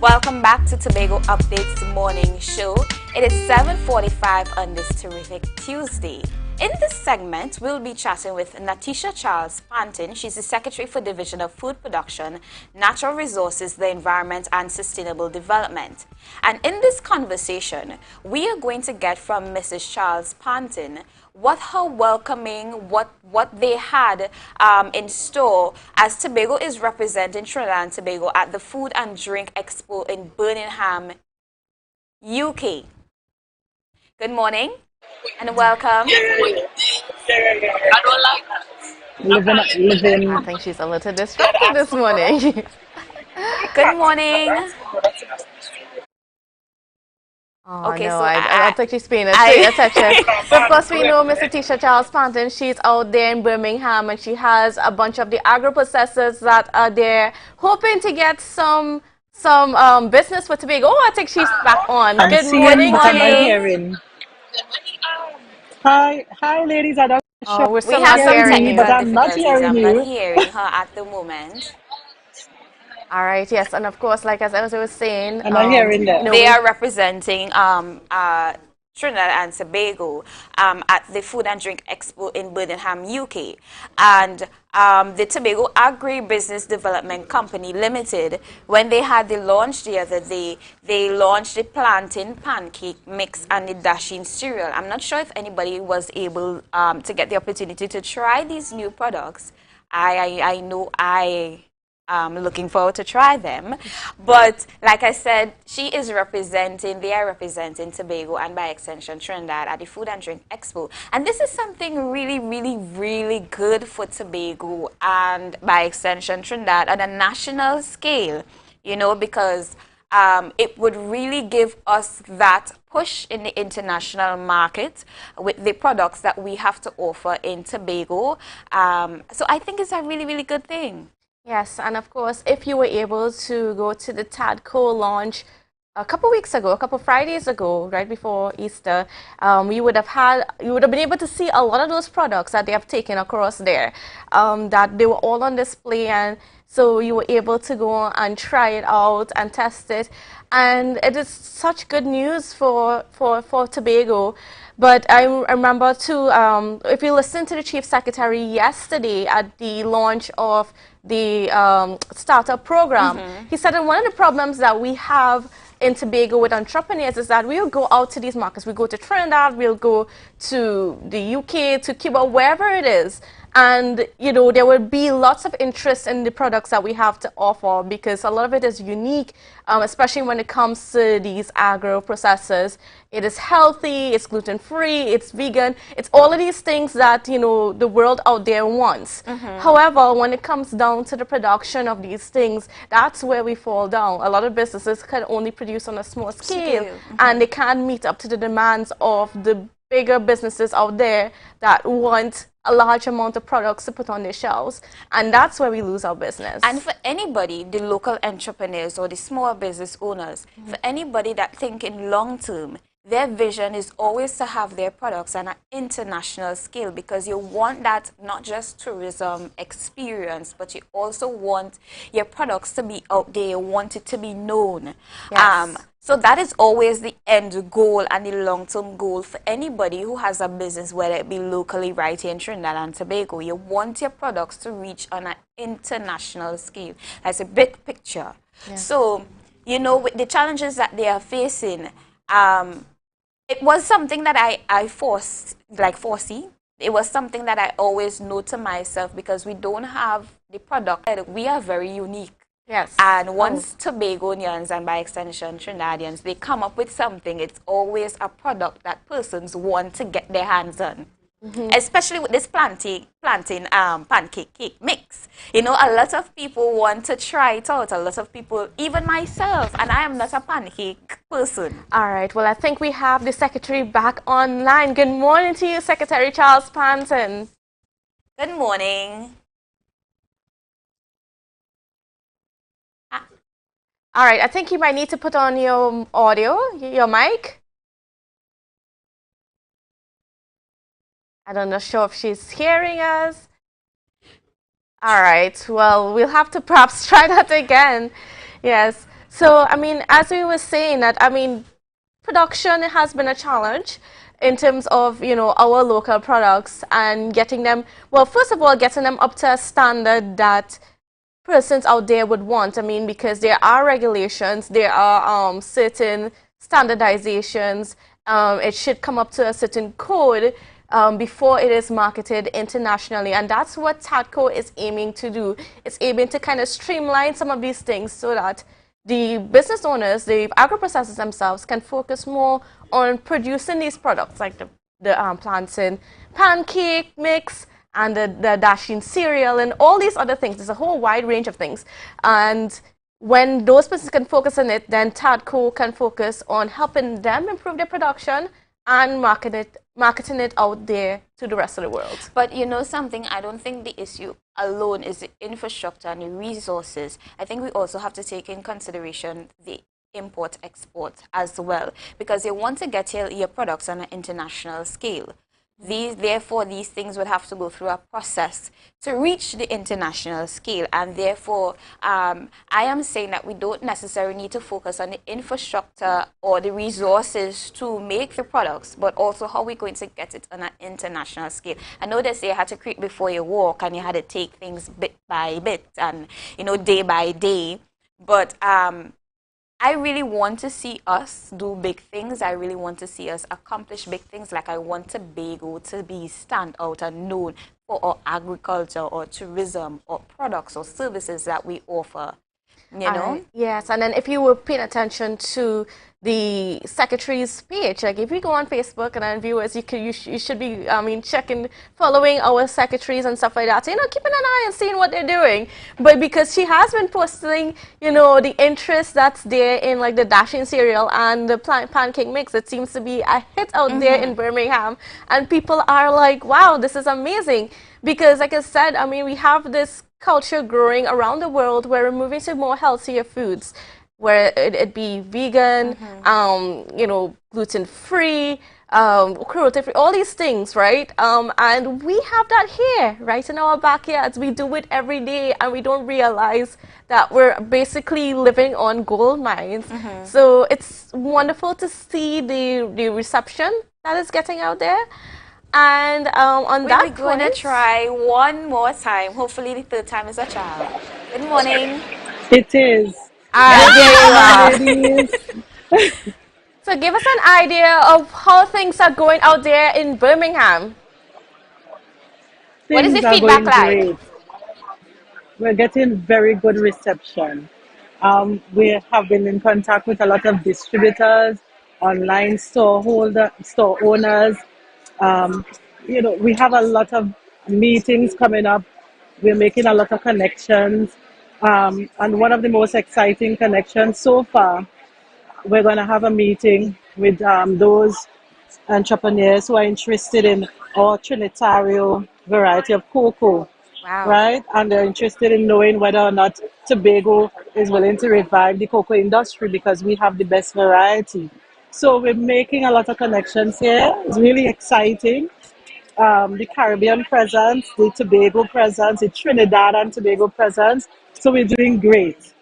Welcome back to Tobago Updates Morning Show. It is 7:45 on this terrific Tuesday. In this segment, we'll be chatting with Natisha Charles Panton. She's the Secretary for Division of Food Production, Natural Resources, the Environment and Sustainable Development. And in this conversation, we are going to get from Mrs. Charles Panton what her welcoming, what they had in store as Tobago is representing Trinidad and Tobago at the Food and Drink Expo in Birmingham, UK. Good morning and welcome. I think she's a little distracted this morning. Good morning. Oh, okay, no, so I think she's paying attention. But of course, we know Miss Natisha Charles Panton. She's out there in Birmingham, and she has a bunch of the agro-processors that are there, hoping to get some business for Tobago. Oh, I think she's back on. Good morning, Jane. Hi, ladies. I don't we're we still have not some hearing you. technical but I'm not difficulties. hearing I'm you. not hearing her at the moment. All right, yes, and of course, like as I was saying, I'm not hearing them. They are representing Trinidad and Tobago at the Food and Drink Expo in Birmingham, UK. And the Tobago Agri-Business Development Company Limited, when they had the launch the other day, they launched the plantain pancake mix and the dashing cereal. I'm not sure if anybody was able to get the opportunity to try these new products. I know looking forward to try them. But like I said, they are representing Tobago and by extension Trinidad at the Food and Drink Expo. And this is something really, really, really good for Tobago and by extension Trinidad on a national scale, you know, because it would really give us that push in the international market with the products that we have to offer in Tobago. So I think it's a really, really good thing. Yes, and of course, if you were able to go to the TADCO launch a couple Fridays ago, right before Easter, you would have been able to see a lot of those products that they have taken across there, that they were all on display, and so you were able to go and try it out and test it, and it is such good news for Tobago. But I remember too, if you listen to the Chief Secretary yesterday at the launch of the startup program, he said that one of the problems that we have in Tobago with entrepreneurs is that we'll go out to these markets. We go to Trinidad, we'll go to the UK, to Cuba, wherever it is. And, you know, there will be lots of interest in the products that we have to offer because a lot of it is unique, especially when it comes to these agro-processors. It is healthy, it's gluten-free, it's vegan. It's all of these things that, you know, the world out there wants. However, when it comes down to the production of these things, that's where we fall down. A lot of businesses can only produce on a small scale, and they can't meet up to the demands of the bigger businesses out there that want a large amount of products to put on their shelves, and that's where we lose our business. And for anybody, the local entrepreneurs or the small business owners, for anybody that think in long term, their vision is always to have their products on an international scale, because you want that not just tourism experience, but you also want your products to be out there. You want it to be known. Yes. So that is always the end goal and the long-term goal for anybody who has a business, whether it be locally right here in Trinidad and Tobago. You want your products to reach on an international scale. That's a big picture. Yeah. So, you know, with the challenges that they are facing, it was something that I foresee. It was something that I always know to myself, because we don't have the product. We are very unique. Yes. And once Tobagonians, and by extension Trinidadians, they come up with something, it's always a product that persons want to get their hands on. Especially with this pancake cake mix. You know, a lot of people want to try it out. A lot of people, even myself, and I am not a pancake person. All right. Well, I think we have the secretary back online. Good morning to you, Secretary Charles Panton. Good morning. All right. I think you might need to put on your audio, your mic. I'm not sure if she's hearing us. All right. Well, we'll have to perhaps try that again. Yes. So, I mean, as we were saying that, I mean, production has been a challenge in terms of, you know, our local products and getting them, well, first of all, getting them up to a standard that persons out there would want. I mean, because there are regulations, there are certain standardizations. It should come up to a certain code before it is marketed internationally, and that's what TADCO is aiming to do. It's aiming to kind of streamline some of these things so that the business owners, the agro-processors themselves, can focus more on producing these products, like the plantain pancake mix and the dashing cereal and all these other things. There's a whole wide range of things. And when those businesses can focus on it, then TADCO can focus on helping them improve their production and marketing it out there to the rest of the world. But you know something, I don't think the issue alone is the infrastructure and the resources. I think we also have to take in consideration the import-export as well, because you want to get your products on an international scale. Therefore, these things would have to go through a process to reach the international scale, and therefore, I am saying that we don't necessarily need to focus on the infrastructure or the resources to make the products, but also how we're going to get it on an international scale. I know they say you had to creep before you walk, and you had to take things bit by bit and, you know, day by day, but I really want to see us do big things. I really want to see us accomplish big things. Like I want Tobago to be stand out and known for our agriculture or tourism or products or services that we offer. You know? Yes, and then if you were paying attention to the secretary's page, like if you go on Facebook and then viewers, you should be, I mean, checking, following our secretaries and stuff like that. So, you know, keeping an eye and seeing what they're doing. But because she has been posting, you know, the interest that's there in like the dashing cereal and the pancake mix, it seems to be a hit out there in Birmingham, and people are like, wow, this is amazing. Because like I said, I mean, we have this culture growing around the world where we're moving to more healthier foods, where it be vegan, you know, gluten-free, cruelty-free, all these things, right? And we have that here, right in our backyards. We do it every day, and we don't realize that we're basically living on gold mines. So it's wonderful to see the reception that is getting out there. And on that we're going to try one more time. Hopefully the third time is a charm. Good morning. It is. Ladies. So give us an idea of how things are going out there in Birmingham. What is the feedback like? Great. We're getting very good reception. We have been in contact with a lot of distributors, online store owners. You know, we have a lot of meetings coming up. We're making a lot of connections. And one of the most exciting connections so far, we're going to have a meeting with those entrepreneurs who are interested in our Trinitario variety of cocoa. Wow. Right? And they're interested in knowing whether or not Tobago is willing to revive the cocoa industry because we have the best variety. So we're making a lot of connections here. It's really exciting. The Caribbean presence, the Tobago presence, the Trinidad and Tobago presence. So we're doing great.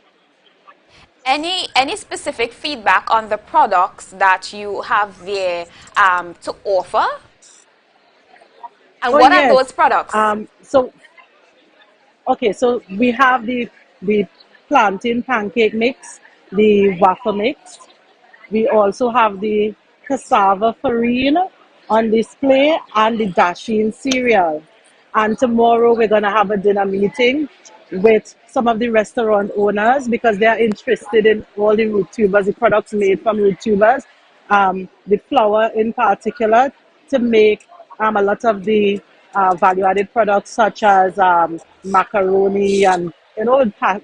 Any specific feedback on the products that you have there to offer? And Oh what are yes. those products? Okay, so we have the plantain pancake mix, the waffle mix. We also have the cassava farina on display and the dasheen cereal. And tomorrow we're gonna have a dinner meeting with some of the restaurant owners because they are interested in all the root tubers, the products made from root tubers, the flour in particular, to make a lot of the value-added products such as macaroni and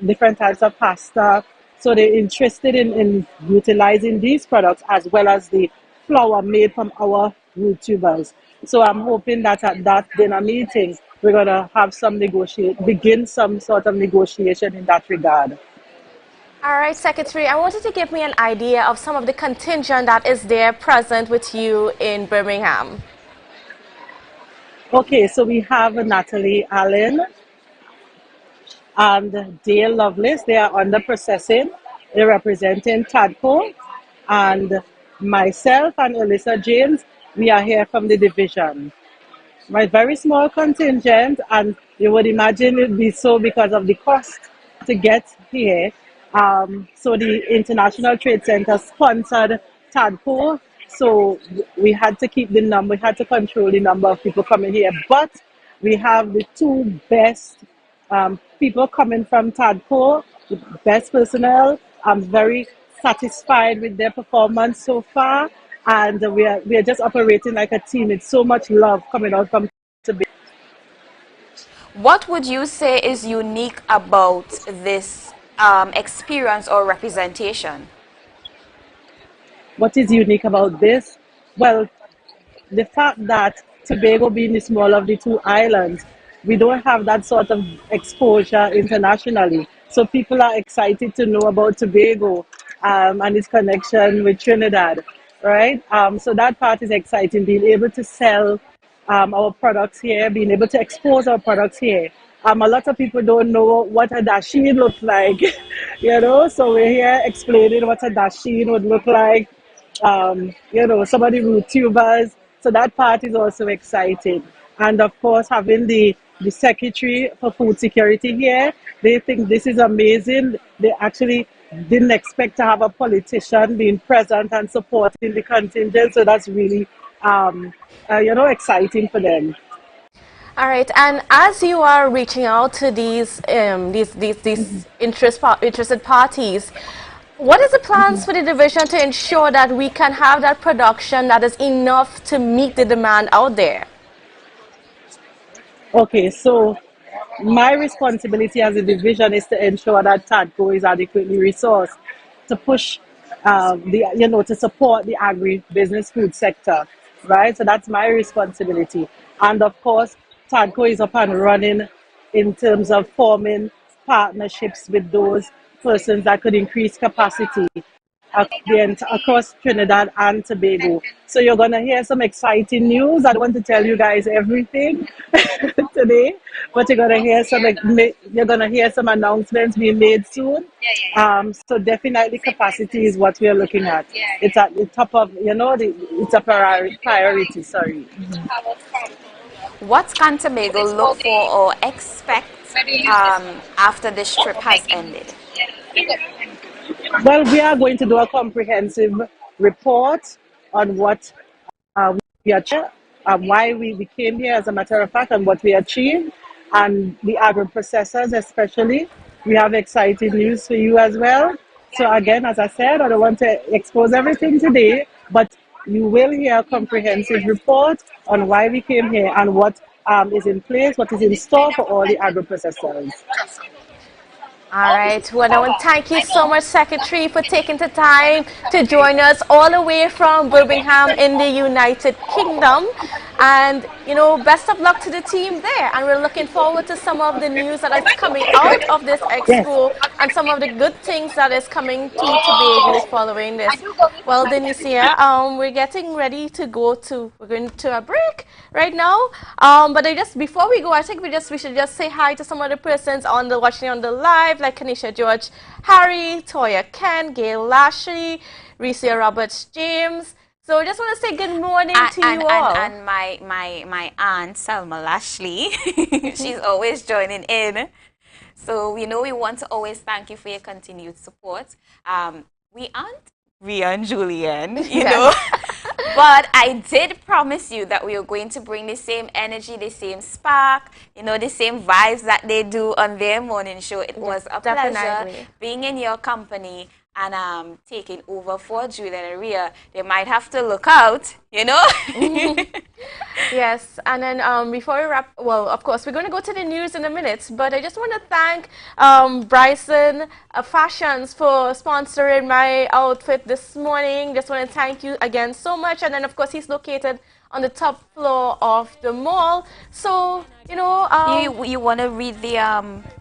different types of pasta. So they're interested in utilizing these products as well as the flour made from our root tubers. So I'm hoping that at that dinner meeting we're gonna have begin some sort of negotiation in that regard. All right, Secretary, I wanted to give me an idea of some of the contingent that is there present with you in Birmingham. Okay, so we have Natalie Allen and Dale Lovelace. They are under processing. They're representing TADCO. And myself and Alyssa James, we are here from the division. My very small contingent, and you would imagine it'd be so because of the cost to get here. So the International Trade Center sponsored TADCO, so we had to keep the number, we had to control the number of people coming here. But we have the two best people coming from TADCO, the best personnel. I'm very satisfied with their performance so far, and we are just operating like a team. It's so much love coming out from Tobago. What would you say is unique about this experience or representation? What is unique about this? Well, the fact that Tobago being the small of the two islands, we don't have that sort of exposure internationally. So people are excited to know about Tobago and its connection with Trinidad, right? So that part is exciting, being able to sell our products here, being able to expose our products here. A lot of people don't know what a dasheen looks like, so we're here explaining what a dasheen would look like, some of the root tubers. So that part is also exciting. And of course, having the Secretary for Food Security here, they think this is amazing. They actually didn't expect to have a politician being present and supporting the contingent. So that's really, exciting for them. All right, and as you are reaching out to these interested parties, what is the plans for the division to ensure that we can have that production that is enough to meet the demand out there? Okay, so my responsibility as a division is to ensure that TADCO is adequately resourced to push to support the agri-business food sector, right? So that's my responsibility. And of course, TADCO is up and running in terms of forming partnerships with those persons that could increase capacity across Trinidad and Tobago. So you're gonna hear some exciting news. I don't want to tell you guys everything today, but you're gonna hear some announcements being made soon. So definitely capacity is what we are looking at. It's at the top of it's a priority. Sorry. What can Tobago look for or expect after this trip has ended? Well, we are going to do a comprehensive report on what we achieved, why we came here, as a matter of fact, and what we achieved, and the agro-processors especially. We have exciting news for you as well. So again, as I said, I don't want to expose everything today, but you will hear a comprehensive report on why we came here and what is in place, what is in store for all the agro-processors. All right, well, I want to thank you so much, Secretary, for taking the time to join us all the way from Birmingham in the United Kingdom. And, you know, best of luck to the team there. And we're looking forward to some of the news that is coming out of this expo and some of the good things that is coming to Tobago following this. Well, Denicia, we're getting ready to we're going to a break right now. But before we go, I think we should just say hi to some of the persons watching on the live, like Kanisha George, Harry, Toya Ken, Gail Lashley, Ricia Roberts James. So I just want to say good morning to you all. And my aunt, Selma Lashley, she's always joining in. So, you know, we want to always thank you for your continued support. We aren't Ria and Julian, you know. But I did promise you that we were going to bring the same energy, the same spark, you know, the same vibes that they do on their morning show. It was a pleasure being in your company and taking over for Julian and Ria. They might have to look out, you know. Yes, and then before we wrap, well, of course, we're going to go to the news in a minute, but I just want to thank Bryson Fashions for sponsoring my outfit this morning. Just want to thank you again so much. And then, of course, he's located on the top floor of the mall. So, you know... you want to read the...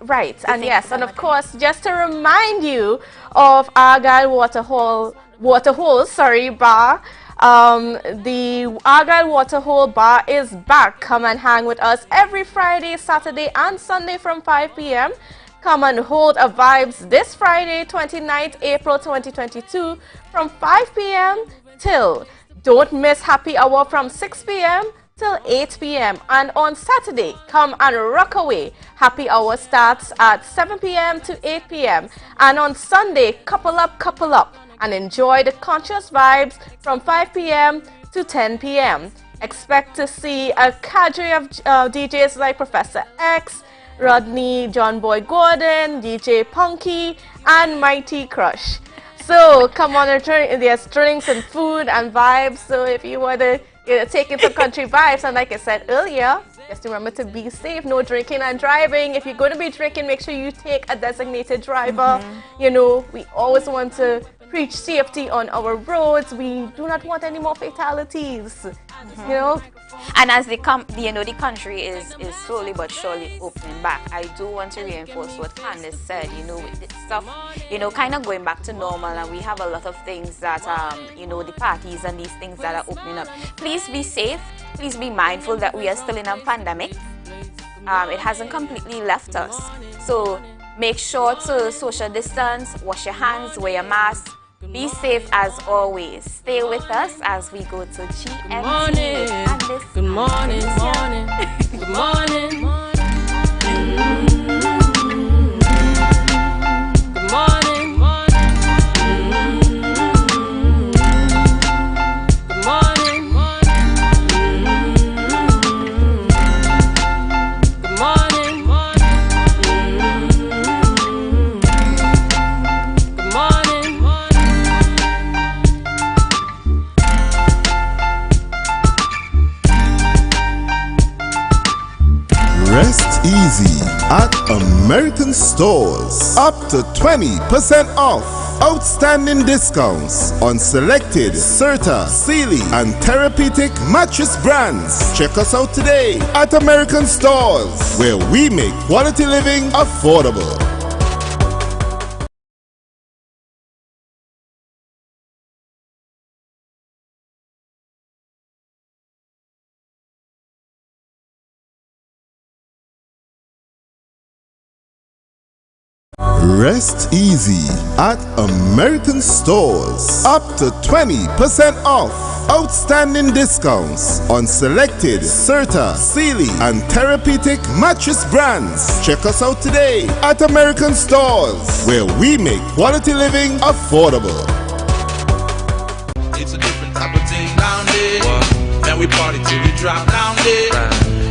Right, and yes, and of course, just to remind you of Argyle Waterhole Bar. The Argyle Waterhole Bar is back. Come and hang with us every Friday, Saturday, and Sunday from 5 p.m. Come and hold a vibes this Friday, 29th April 2022, from 5 p.m. till... Don't miss happy hour from 6 p.m. till 8 p.m. And on Saturday, come and rock away. Happy hour starts at 7 p.m. to 8 p.m. And on Sunday, couple up, and enjoy the conscious vibes from 5 p.m. to 10 p.m. Expect to see a cadre of DJs like Professor X, Rodney John Boy Gordon, DJ Punky, and Mighty Crush. So come on, there's drinks and food and vibes. So if you want to take in some country vibes, and like I said earlier, just remember to be safe. No drinking and driving. If you're going to be drinking, make sure you take a designated driver. You know, we always want to preach safety on our roads. We do not want any more fatalities. You know. And as the country is slowly but surely opening back, I do want to reinforce what Candace said. You know, with this stuff, you know, kind of going back to normal, and we have a lot of things that, you know, the parties and these things that are opening up. Please be safe. Please be mindful that we are still in a pandemic. It hasn't completely left us. So make sure to social distance, wash your hands, wear your mask. Be safe as always. Stay with us as we go to GMT. Good morning, good morning, good morning. Good morning. Rest easy at American stores. Up to 20% off. Outstanding discounts on selected Serta, Sealy, and Therapeutic mattress brands. Check us out today at American stores, where we make quality living affordable. Rest easy at American stores. Up to 20% off. Outstanding discounts on selected Serta, Sealy, and Therapeutic mattress brands. Check us out today at American stores, where we make quality living affordable. It's a different type of thing down there. Now we party till we drop down there.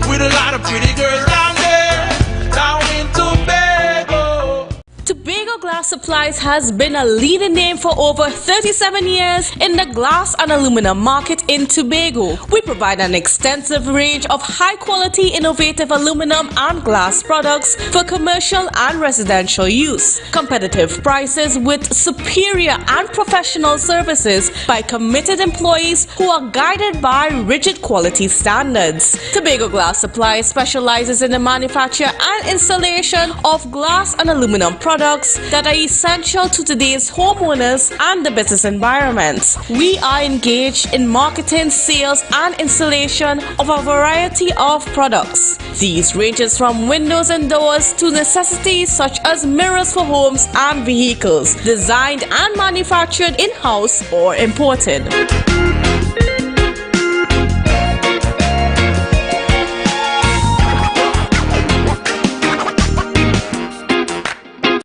With a lot of pretty girls down there. Down in Tobago. Tobago Glass Supplies has been a leading name for over 37 years in the glass and aluminum market in Tobago. We provide an extensive range of high-quality, innovative aluminum and glass products for commercial and residential use. Competitive prices with superior and professional services by committed employees who are guided by rigid quality standards. Tobago Glass Supplies specializes in the manufacture and installation of glass and aluminum products that are essential to today's homeowners and the business environment. We are engaged in marketing, sales, and installation of a variety of products. These ranges from windows and doors to necessities such as mirrors for homes and vehicles, designed and manufactured in-house or imported.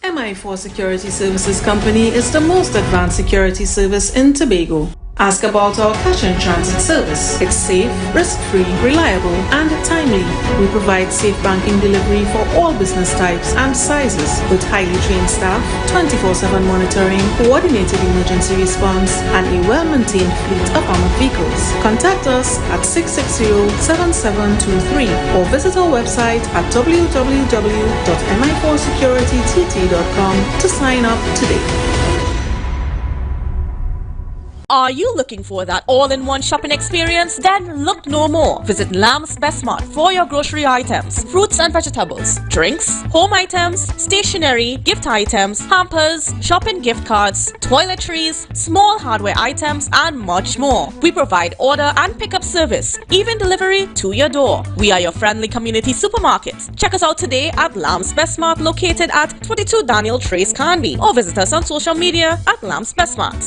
MI4 Security Services Company is the most advanced security service in Tobago. Ask about our cash and transit service. It's safe, risk-free, reliable, and timely. We provide safe banking delivery for all business types and sizes with highly trained staff, 24/7 monitoring, coordinated emergency response, and a well-maintained fleet of armored vehicles. Contact us at 660-7723 or visit our website at www.mi4securitytt.com to sign up today. Are you looking for that all-in-one shopping experience? Then look no more. Visit Lamb's Best Mart for your grocery items, fruits and vegetables, drinks, home items, stationery, gift items, hampers, shopping gift cards, toiletries, small hardware items, and much more. We provide order and pickup service, even delivery to your door. We are your friendly community supermarket. Check us out today at Lamb's Best Mart, located at 22 Daniel Trace Canby, or visit us on social media at Lamb's Best Mart.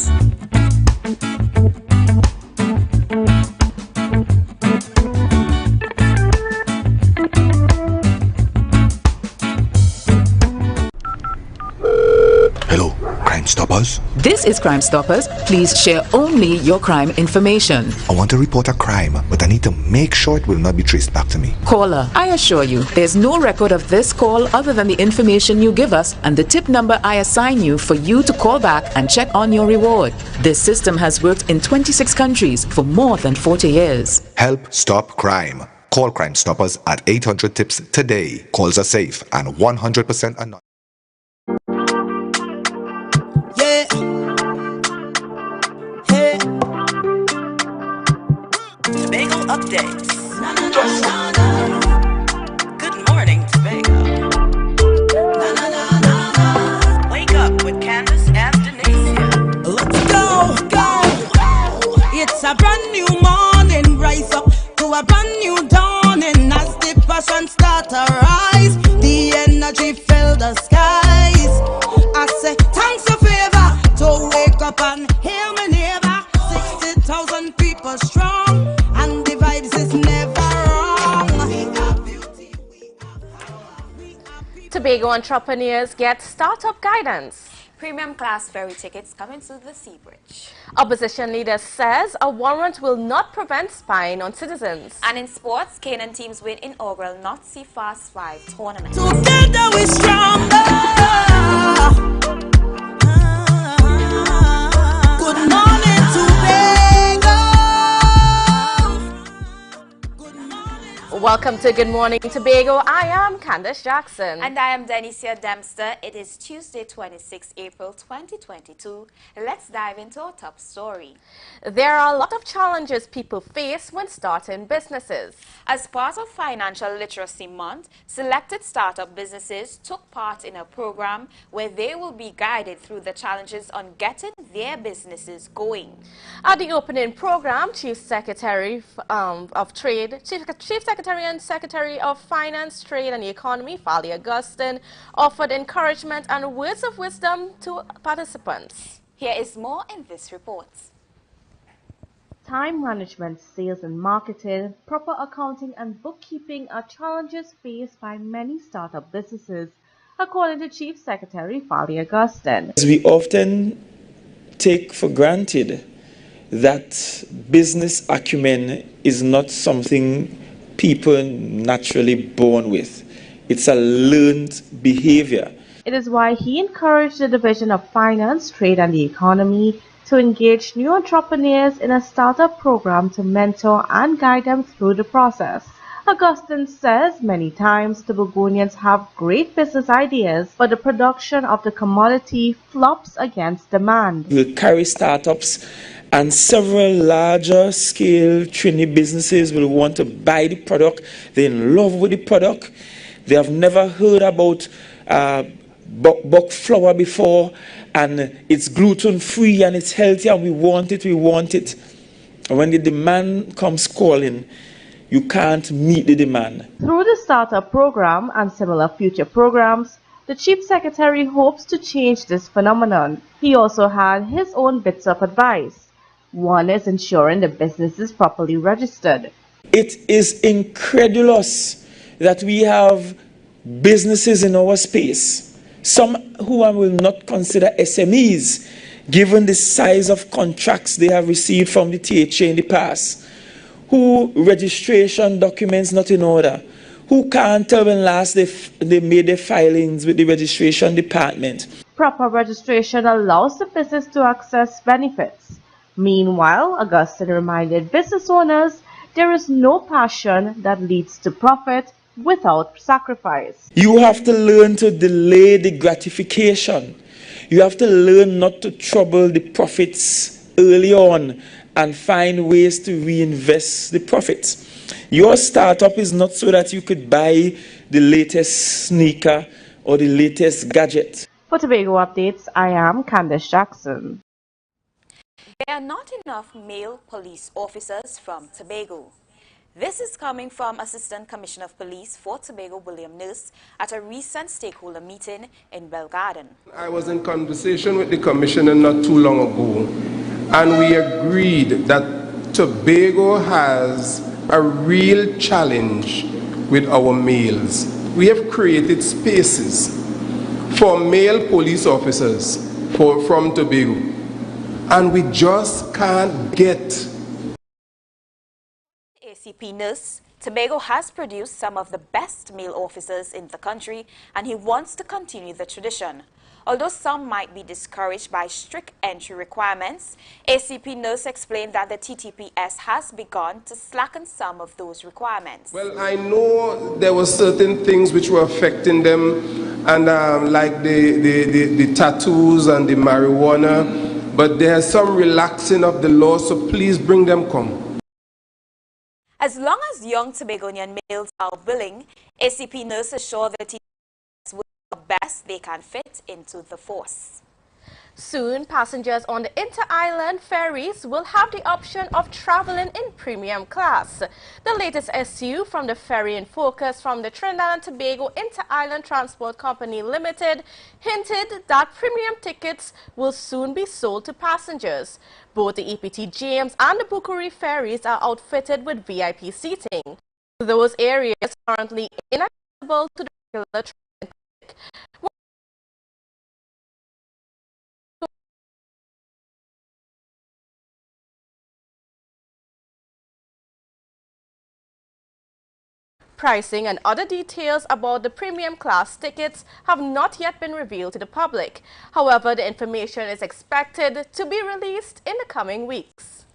Hello, Crime Stoppers? This is Crime Stoppers. Please share only your crime information. I want to report a crime, but I need to make sure it will not be traced back to me. Caller, I assure you, there's no record of this call other than the information you give us and the tip number I assign you for you to call back and check on your reward. This system has worked in 26 countries for more than 40 years. Help stop crime. Call Crime Stoppers at 800 TIPS today. Calls are safe and 100% anonymous. Yeah. Hey. Tobago updates. Good morning, Tobago. Wake up with Candace and Denicia. Let's go, go. It's a brand new morning. Rise up to a brand new dawning. As the passion start to rise, the energy fill the skies. I say thanks a favor to wake up and hear me neighbor. 60,000 people strong, and the vibes is never wrong. Tobago entrepreneurs get startup guidance. Premium class ferry tickets coming to the Sea Bridge. Opposition leader says a warrant will not prevent spying on citizens. And in sports, Canaan teams win inaugural North Sea Fast 5 tournament. Together we stronger. Good morning, Tobago. Welcome to Good Morning Tobago. I am Candace Jackson. And I am Denicia Dempster. It is Tuesday, 26 April 2022. Let's dive into our top story. There are a lot of challenges people face when starting businesses. As part of Financial Literacy Month, selected startup businesses took part in a program where they will be guided through the challenges on getting their businesses going. At the opening program, Chief Secretary of Trade, Chief Secretary and Secretary of Finance, Trade and the Economy, Fali Augustine, offered encouragement and words of wisdom to participants. Here is more in this report. Time management, sales and marketing, proper accounting and bookkeeping are challenges faced by many startup businesses, according to Chief Secretary Fali Augustine. We often take for granted that business acumen is not something people naturally born with. It's a learned behavior. It is why he encouraged the Division of Finance, Trade and the Economy to engage new entrepreneurs in a startup program to mentor and guide them through the process. Augustine says many times Tobagonians have great business ideas, but the production of the commodity flops against demand. We'll carry startups, and several larger scale Trini businesses will want to buy the product. They're in love with the product. They have never heard about buck flour before, and it's gluten free and it's healthy, and we want it. And when the demand comes calling, you can't meet the demand. Through the startup program and similar future programs, the Chief Secretary hopes to change this phenomenon. He also had his own bits of advice. One is ensuring the business is properly registered. It is incredulous that we have businesses in our space, some who I will not consider SMEs, given the size of contracts they have received from the THA in the past, who registration documents not in order, who can't tell when last they made their filings with the registration department. Proper registration allows the business to access benefits. Meanwhile, Augustine reminded business owners there is no passion that leads to profit without sacrifice. You have to learn to delay the gratification. You have to learn not to trouble the profits early on and find ways to reinvest the profits. Your startup is not so that you could buy the latest sneaker or the latest gadget. For Tobago Updates, I am Candace Jackson. There are not enough male police officers from Tobago. This is coming from Assistant Commissioner of Police for Tobago, William Nurse, at a recent stakeholder meeting in Belgarden. I was in conversation with the Commissioner not too long ago, and we agreed that Tobago has a real challenge with our males. We have created spaces for male police officers from Tobago, and we just can't get. ACP Nurse, Tobago has produced some of the best male officers in the country, and he wants to continue the tradition. Although some might be discouraged by strict entry requirements, ACP Nurse explained that the TTPS has begun to slacken some of those requirements. Well, I know there were certain things which were affecting them, and like the tattoos and the marijuana, but there's some relaxing of the law, so please bring them come. As long as young Tobagonian males are willing, ACP Nurse assured the TTPS will do the best they can fit into the force. Soon, passengers on the inter-island ferries will have the option of traveling in premium class. The latest SU from the Ferry in Focus from the Trinidad and Tobago Inter-Island Transport Company Limited hinted that premium tickets will soon be sold to passengers. Both the EPT James and the Bukuri ferries are outfitted with VIP seating. Those areas currently inaccessible to the regular public. Pricing and other details about the premium class tickets have not yet been revealed to the public. However, the information is expected to be released in the coming weeks.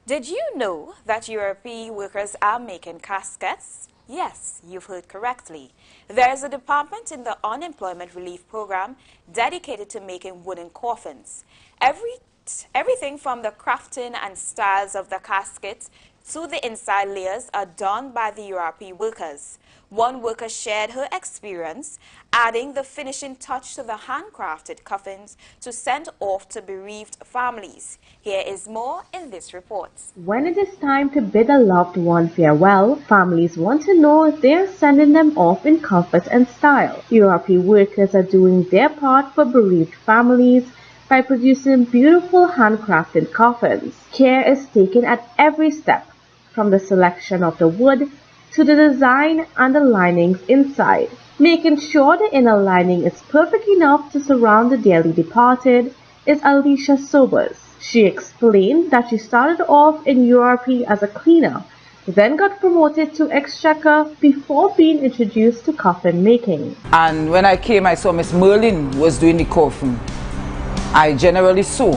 Did you know that European workers are making caskets? Yes, you've heard correctly. There is a department in the Unemployment Relief Program dedicated to making wooden coffins. Everything from the crafting and styles of the caskets to the inside layers are done by the European workers. One worker shared her experience, adding the finishing touch to the handcrafted coffins to send off to bereaved families. Here is more in this report. When it is time to bid a loved one farewell, families want to know if they are sending them off in comfort and style. European workers are doing their part for bereaved families by producing beautiful handcrafted coffins. Care is taken at every step, from the selection of the wood to the design and the linings inside. Making sure the inner lining is perfect enough to surround the dearly departed is Alicia Sobers. She explained that she started off in Europe as a cleaner He then got promoted to exchequer before being introduced to coffin making. And when I came, I saw Miss Merlin was doing the coffin. I generally sew.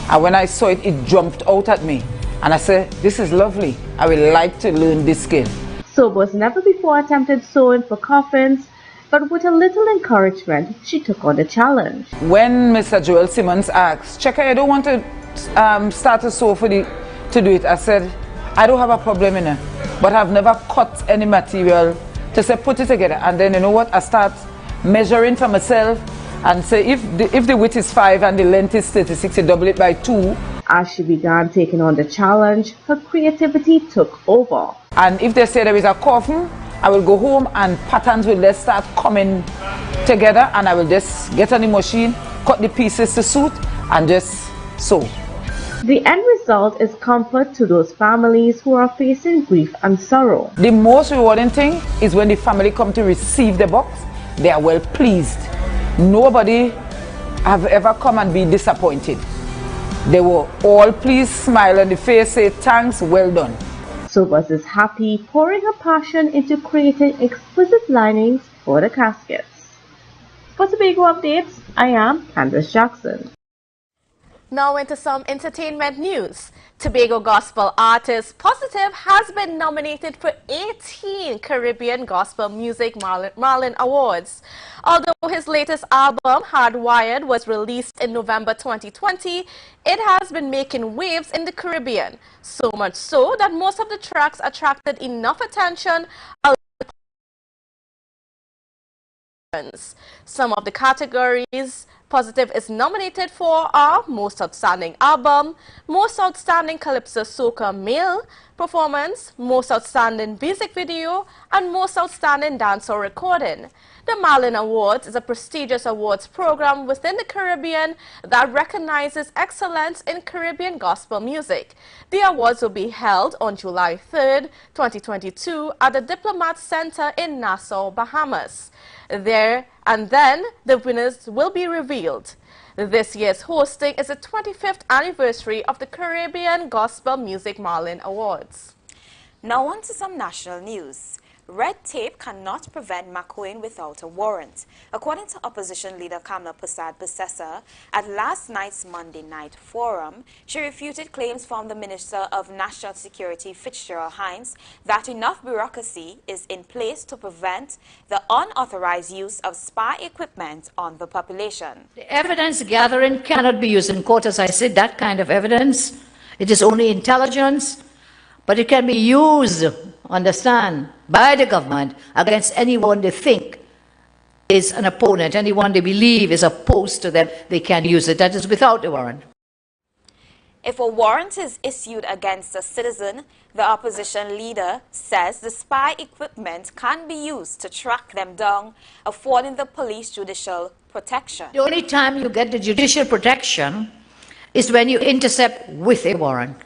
And when I saw it, it jumped out at me. And I said, this is lovely. I would like to learn this skill. Sobers never before attempted sewing for coffins, but with a little encouragement, she took on the challenge. When Mr. Joel Simmons asked, Checker, I don't want to start a sew to do it. I said, I don't have a problem in it, but I've never cut any material to say put it together. And then you know what? I start measuring for myself and say if the width is 5 and the length is 36, you double it by 2. As she began taking on the challenge, her creativity took over. And if they say there is a coffin, I will go home and patterns will just start coming together, and I will just get on the machine, cut the pieces to suit, and just sew. The end result is comfort to those families who are facing grief and sorrow. The most rewarding thing is when the family come to receive the box, they are well pleased. Nobody have ever come and be disappointed. They were all pleased, smile on the face, say thanks, well done. Sobers is happy, pouring her passion into creating exquisite linings for the caskets. For Tobago Updates, I am Candace Jackson. Now into some entertainment news. Tobago gospel artist Positive has been nominated for 18 Caribbean Gospel Music Marlin Awards. Although his latest album, Hardwired, was released in November 2020, it has been making waves in the Caribbean. So much so that most of the tracks attracted enough attention. Some of the categories Positive is nominated for are Most Outstanding Album, Most Outstanding Calypso Soca Male Performance, Most Outstanding Music Video, and Most Outstanding Dancehall Recording. The Marlin Awards is a prestigious awards program within the Caribbean that recognizes excellence in Caribbean gospel music. The awards will be held on July 3rd, 2022 at the Diplomat Center in Nassau, Bahamas. There and then the winners will be revealed. This year's hosting is the 25th anniversary of the Caribbean Gospel Music Marlin Awards. Now on to some national news. Red tape cannot prevent McQueen without a warrant. According to opposition leader Kamla Persad-Bissessar, at last night's Monday night forum, she refuted claims from the Minister of National Security, Fitzgerald Hines, that enough bureaucracy is in place to prevent the unauthorized use of spy equipment on the population. The evidence gathering cannot be used in court, as I said, that kind of evidence. It is only intelligence, but it can be used, understand, by the government against anyone they think is an opponent, anyone they believe is opposed to them, they can use it. That is without a warrant. If a warrant is issued against a citizen, the opposition leader says the spy equipment can be used to track them down, affording the police judicial protection. The only time you get the judicial protection is when you intercept with a warrant.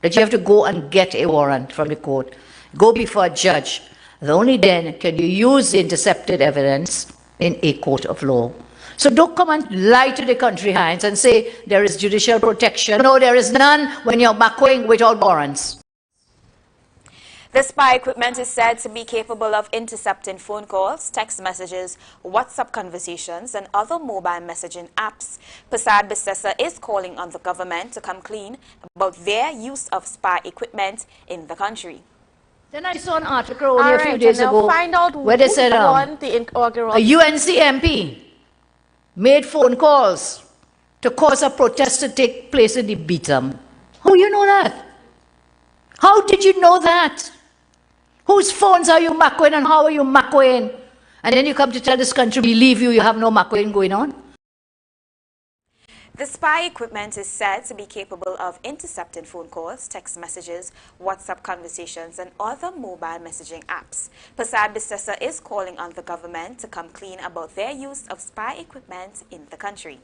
That you have to go and get a warrant from the court, go before a judge. Only then can you use the intercepted evidence in a court of law. So don't come and lie to the country, Hines, and say there is judicial protection. No, there is none when you're McQueen without warrants. The spy equipment is said to be capable of intercepting phone calls, text messages, WhatsApp conversations, and other mobile messaging apps. Persad-Bissessar is calling on the government to come clean about their use of spy equipment in the country. Then I saw an article only a few days ago find out where they said the inaugural a UNC MP made phone calls to cause a protest to take place in the Beatham. How you know that? How did you know that? Whose phones are you McQueen and how are you McQueen? And then you come to tell this country, believe you have no McQueen going on? The spy equipment is said to be capable of intercepting phone calls, text messages, WhatsApp conversations, and other mobile messaging apps. Persad-Bissessar is calling on the government to come clean about their use of spy equipment in the country.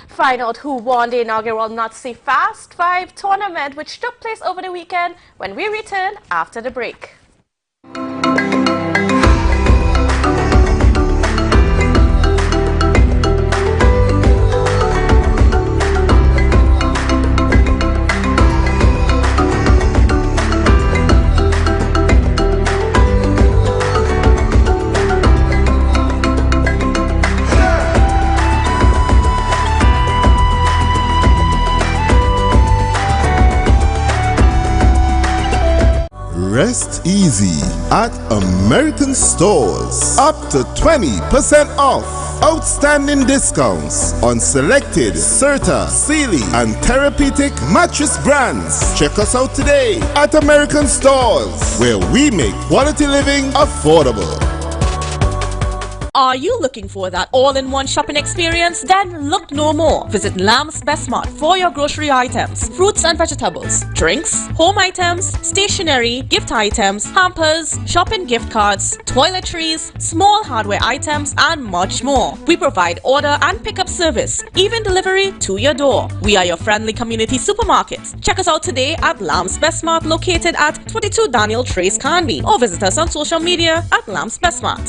Find out who won the inaugural Nazi Fast 5 tournament, which took place over the weekend, when we return after the break. rest easy at American stores. Up to 20% off. Outstanding discounts on selected Serta, Sealy, and Therapeutic mattress brands. Check us out today at American Stores, where we make quality living affordable. Are you looking for that all-in-one shopping experience? Then look no more. Visit Lamb's Best Mart for your grocery items, fruits and vegetables, drinks, home items, stationery, gift items, hampers, shopping gift cards, toiletries, small hardware items, and much more. We provide order and pickup service, even delivery to your door. We are your friendly community supermarket. Check us out today at Lamb's Best Mart, located at 22 Daniel Trace Canby, or visit us on social media at Lamb's Best Mart.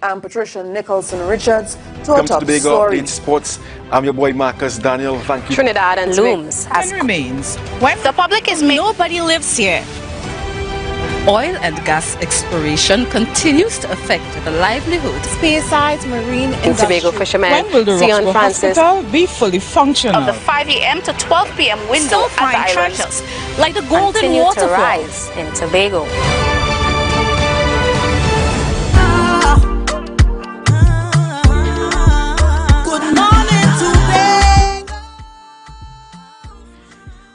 I'm Patricia Nicholson Richards. Welcome to Tobago Update Sports. I'm your boy Marcus Daniel. Thank you. Trinidad and looms And remains. When the public is nobody lives here. Oil and gas exploration continues to affect the livelihood. Spearsides Marine In Tobago fishermen. When will the Roxborough Hospital be fully functional? Of the 5 a.m. to 12 p.m. window Still at the find island treasures like the golden continue to waterfall. rise in Tobago.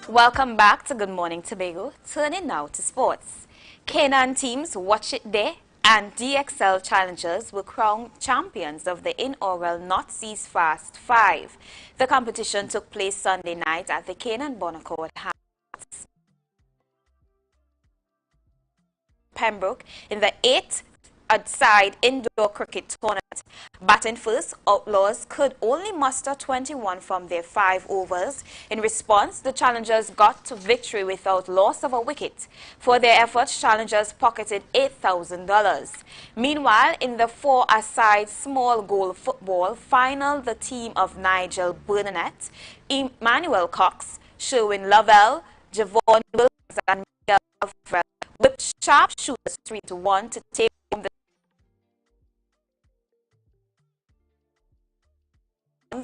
Welcome back to Good Morning Tobago. Turning now to sports. Canaan teams Watch It There and DXL challengers were crowned champions of the inaugural North Seas Fast 5. The competition took place Sunday night at the Canaan Bonacord House, Pembroke, in the 8th side indoor cricket tournament. Batting first, Outlaws could only muster 21 from their 5 overs. In response, the challengers got to victory without loss of a wicket. For their efforts, challengers pocketed $8,000. Meanwhile, in the 4-a-side small goal football final, the team of Nigel Burnett, Emmanuel Cox, Sherwin Lovell, Javon Williams, and Miguel Alfred whipped sharpshooters 3-1 to take home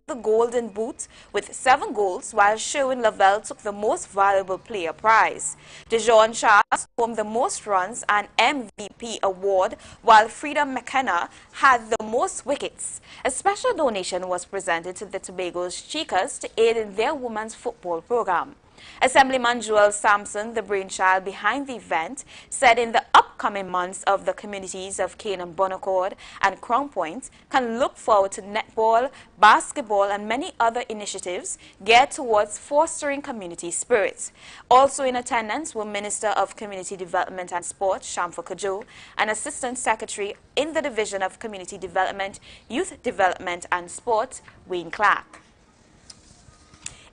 the Golden Boot with 7 goals, while Sherwin Lavelle took the Most Valuable Player prize. DeJean Charles won the most runs and MVP award, while Frida McKenna had the most wickets. A special donation was presented to the Tobago's Chicas to aid in their women's football program. Assemblyman Joel Sampson, the brainchild behind the event, said in the upcoming months of the communities of Canaan Bonacord and Crown Point can look forward to netball, basketball, and many other initiatives geared towards fostering community spirit. Also in attendance were Minister of Community Development and Sport, Shamfa Kajo, and Assistant Secretary in the Division of Community Development, Youth Development and Sport, Wayne Clark.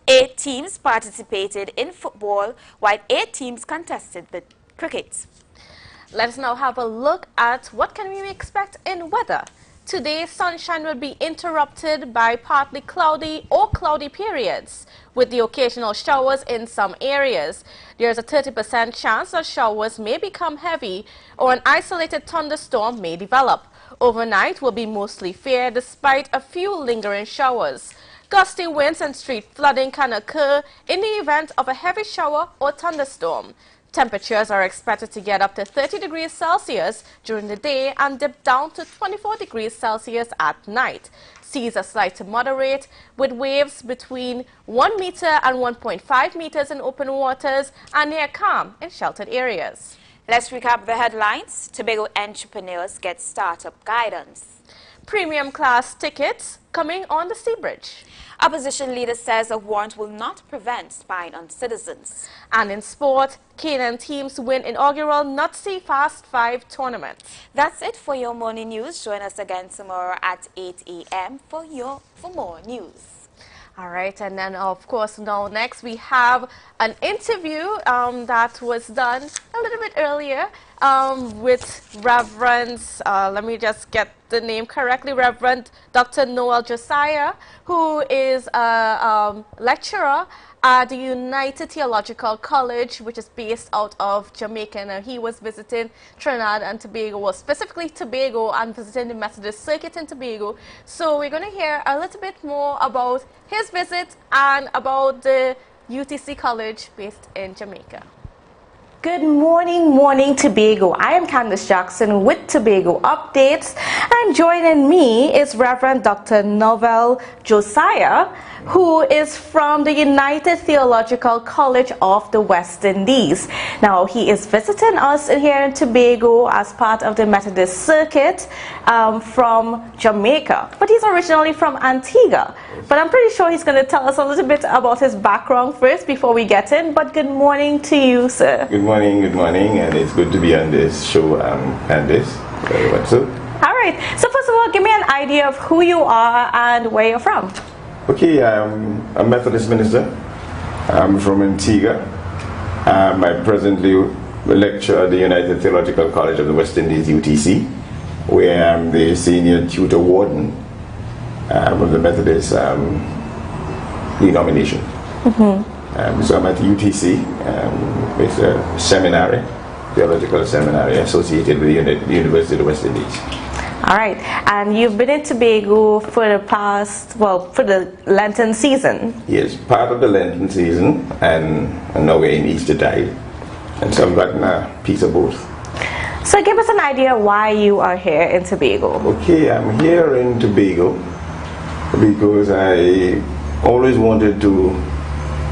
8 teams participated in football, while 8 teams contested the cricket. Let's now have a look at what can we expect in weather. Today, sunshine will be interrupted by partly cloudy or cloudy periods, with the occasional showers in some areas. There is a 30% chance that showers may become heavy or an isolated thunderstorm may develop. Overnight will be mostly fair despite a few lingering showers. Gusty winds and street flooding can occur in the event of a heavy shower or thunderstorm. Temperatures are expected to get up to 30 degrees Celsius during the day and dip down to 24 degrees Celsius at night. Seas are slight to moderate, with waves between 1 meter and 1.5 meters in open waters and near calm in sheltered areas. Let's recap the headlines. Tobago entrepreneurs get startup guidance. Premium class tickets coming on the Sea Bridge. Opposition leader says a warrant will not prevent spying on citizens. And in sport, Canaan teams win inaugural Nutsy Fast 5 tournament. That's it for your morning news. Join us again tomorrow at 8 a.m. for more news. All right, and then of course now next we have an interview that was done a little bit earlier with Reverend, let me just get the name correctly, Reverend Dr. Noel Josiah, who is a lecturer at the United Theological College, which is based out of Jamaica. Now, he was visiting Trinidad and Tobago, well, specifically Tobago, and visiting the Methodist Circuit in Tobago. So we're going to hear a little bit more about his visit and about the UTC College based in Jamaica. Good morning, Tobago. I am Candace Jackson with Tobago Updates, and joining me is Reverend Dr. Noel Josiah, who is from the United Theological College of the West Indies. Now, he is visiting us here in Tobago as part of the Methodist Circuit from Jamaica, but he's originally from Antigua. But I'm pretty sure he's going to tell us a little bit about his background first before we get in. But good morning to you, sir. Good morning, and it's good to be on this show, Candace. Very much so. All right. So first of all, give me an idea of who you are and where you're from. Okay, I'm a Methodist minister. I'm from Antigua. I presently lecture at the United Theological College of the West Indies, UTC, where I'm the senior tutor warden of the Methodist denomination. So I'm at UTC. It's a seminary, theological seminary associated with the University of the West Indies. All right, and you've been in Tobago for the past, well, for the Lenten season. Yes, part of the Lenten season, and now we're in Eastertide, and so I've gotten a piece of both. So give us an idea why you are here in Tobago. Okay, I'm here in Tobago because I always wanted to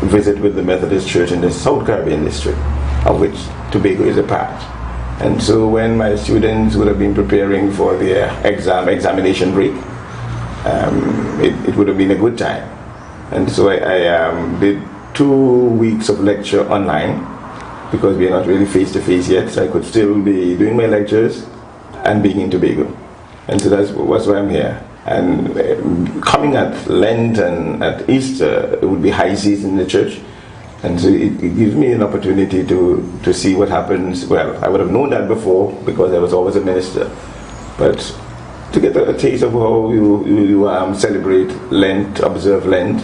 visit with the Methodist Church in the South Caribbean district, of which Tobago is a part. And so when my students would have been preparing for their examination break, it would have been a good time. And so I did 2 weeks of lecture online, because we are not really face-to-face yet, so I could still be doing my lectures and being in Tobago. And so that's why I'm here. And coming at Lent and at Easter, it would be high season in the church. And so it gives me an opportunity to see what happens. Well, I would have known that before because I was always a minister. But to get a taste of how you celebrate Lent, observe Lent,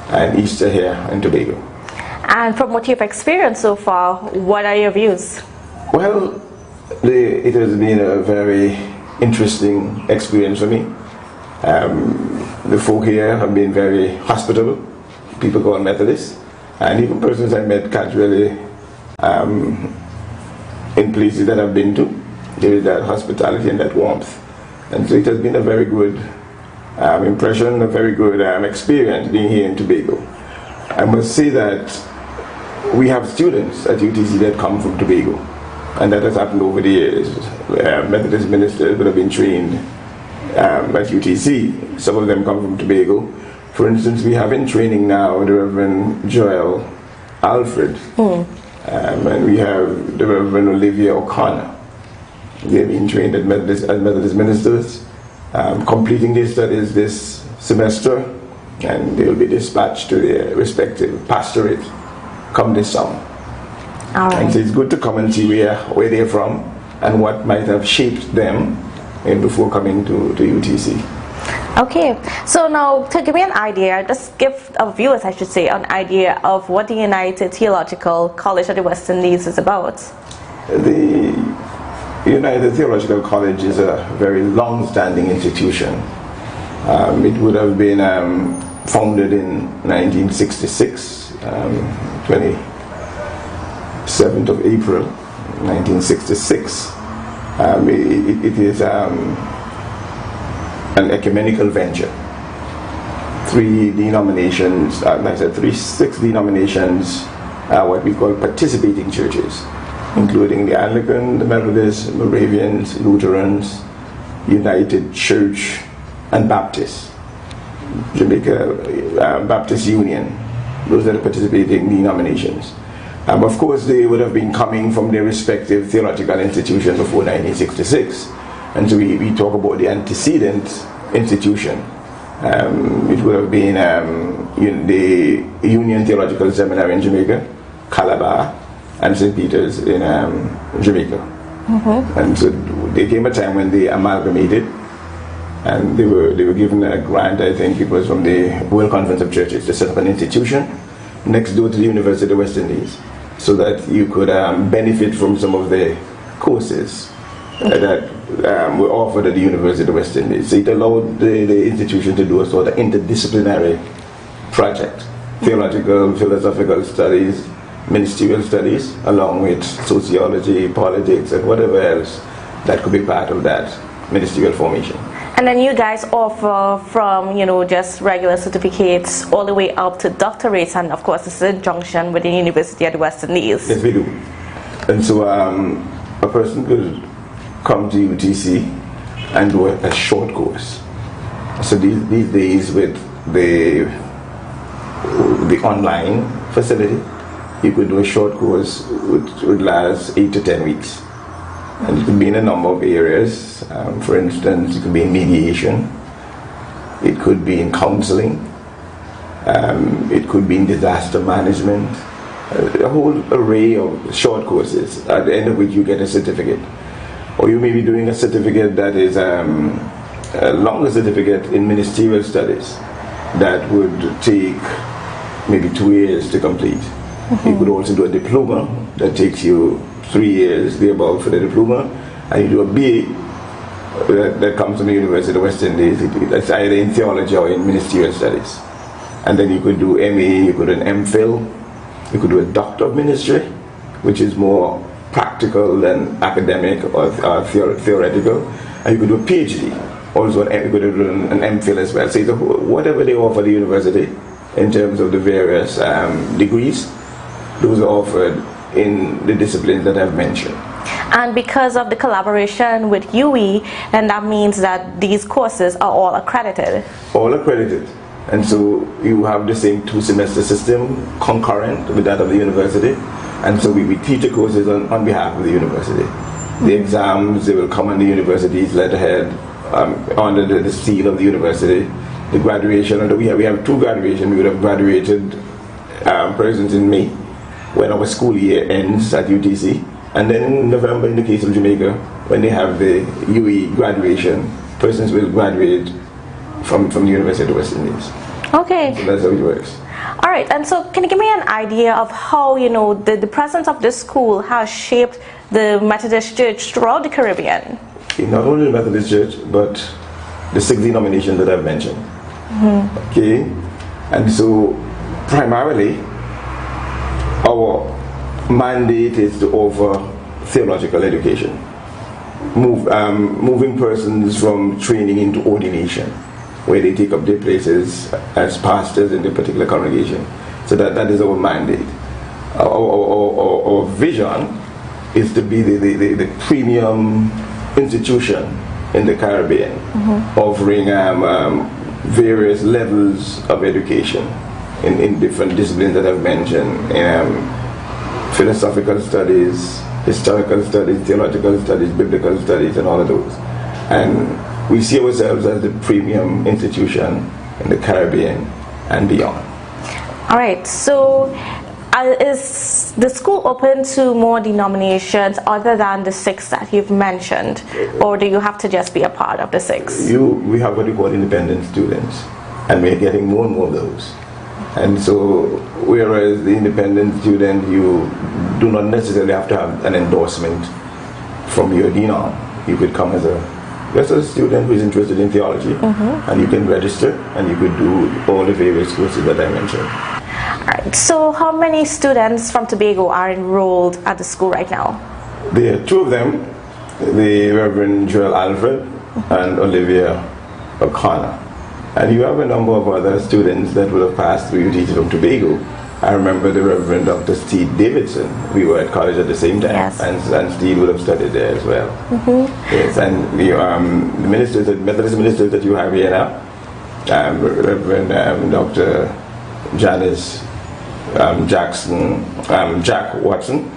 and Easter here in Tobago. And from what you've experienced so far, what are your views? Well, it has been a very interesting experience for me. The folk here have been very hospitable. People called Methodists. And even persons I met casually in places that I've been to, there is that hospitality and that warmth. And so it has been a very good impression, a very good experience being here in Tobago. I must say that we have students at UTC that come from Tobago, and that has happened over the years. Methodist ministers would have been trained at UTC. Some of them come from Tobago. For instance, we have in training now the Reverend Joel Alfred, and we have the Reverend Olivia O'Connor. They've been trained as Methodist ministers, completing their studies this semester, and they will be dispatched to their respective pastorate come this summer. All right. And so it's good to come and see where they're from and what might have shaped them before coming to UTC. Okay, so now to give me an idea, just give our viewers, I should say, an idea of what the United Theological College of the West Indies is about. The United Theological College is a very long-standing institution. It would have been founded in 1966, 27th of April, 1966. It is an ecumenical venture. 3 denominations, six denominations, what we call participating churches, including the Anglican, the Methodist, Moravians, Lutherans, United Church, and Baptist. Jamaica Baptist Union. Those are the participating denominations. Of course, they would have been coming from their respective theological institutions before 1966. And so we talk about the antecedent institution. It would have been the Union Theological Seminary in Jamaica, Calabar, and St. Peter's in Jamaica. And so there came a time when they amalgamated, and they were given a grant, I think it was from the World Conference of Churches, to set up an institution next door to the University of West Indies, so that you could benefit from some of the courses that were offered at the University of West Indies. So it allowed the institution to do a sort of interdisciplinary project, theological, philosophical studies, ministerial studies, along with sociology, politics, and whatever else that could be part of that ministerial formation. And then you guys offer from, just regular certificates all the way up to doctorates, and of course this is in junction with the University of the West Indies. Yes, we do. And so a person could come to UTC and do a short course. So these days with the online facility, you could do a short course which would last 8 to 10 weeks. And it could be in a number of areas. For instance, it could be in mediation, it could be in counseling, it could be in disaster management, a whole array of short courses, at the end of which you get a certificate. Or you may be doing a certificate that is a longer certificate in ministerial studies that would take maybe 2 years to complete. You could also do a diploma that takes you 3 years, thereabout, for the diploma, and you do a BA that comes from the University of West Indies. That's either in theology or in ministerial studies. And then you could do MA, you could do an MPhil, you could do a Doctor of Ministry, which is more practical than academic or theoretical, and you could do a PhD, also you could do an MPhil as well. So whatever they offer the university in terms of the various degrees, those are offered in the disciplines that I've mentioned. And because of the collaboration with UE, then that means that these courses are all accredited. All accredited. And so you have the same 2-semester system concurrent with that of the university. And so we teach the courses on behalf of the university. The exams, they will come on the university's letterhead, under the seal of the university. The graduation, we have 2 graduations. We would have graduated, for instance, in May, when our school year ends at UTC, and then in November, in the case of Jamaica, when they have the UE graduation, persons will graduate from the University of West Indies. Okay. So that's how it works. All right, and so can you give me an idea of how, the presence of this school has shaped the Methodist Church throughout the Caribbean? Not only the Methodist Church, but the 6 denominations that I've mentioned. Okay, and so primarily, our mandate is to offer theological education, moving persons from training into ordination, where they take up their places as pastors in the particular congregation. So that is our mandate. Our vision is to be the premium institution in the Caribbean, offering various levels of education in different disciplines that I've mentioned, philosophical studies, historical studies, theological studies, biblical studies, and all of those. And we see ourselves as the premium institution in the Caribbean and beyond. All right, so is the school open to more denominations other than the 6 that you've mentioned, or do you have to just be a part of the 6? We have what we call independent students, and we're getting more and more of those. And so, whereas the independent student, you do not necessarily have to have an endorsement from your dean. You could come as a student who is interested in theology, and you can register, and you could do all the various courses that I mentioned. All right. So, how many students from Tobago are enrolled at the school right now? There are 2 of them, the Reverend Joel Alfred and Olivia O'Connor. And you have a number of other students that would have passed through UTC from Tobago. I remember the Reverend Dr. Steve Davidson. We were at college at the same time, yes. and Steve would have studied there as well. Yes, and the ministers, the Methodist ministers that you have here now, Reverend Dr. Janice Jackson, Jack Watson,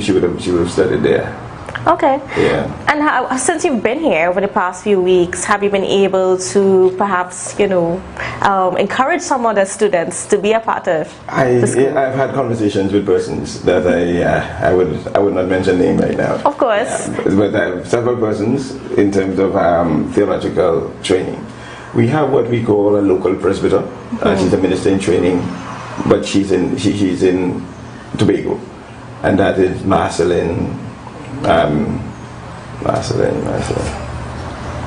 she would have studied there. Okay. Yeah. And since you've been here over the past few weeks, have you been able to perhaps, encourage some other students to be a part of the school? I've had conversations with persons that I would not mention name right now. Of course. But I have several persons in terms of theological training. We have what we call a local presbyter. She's a minister in training, but she's in Tobago, and that is Marceline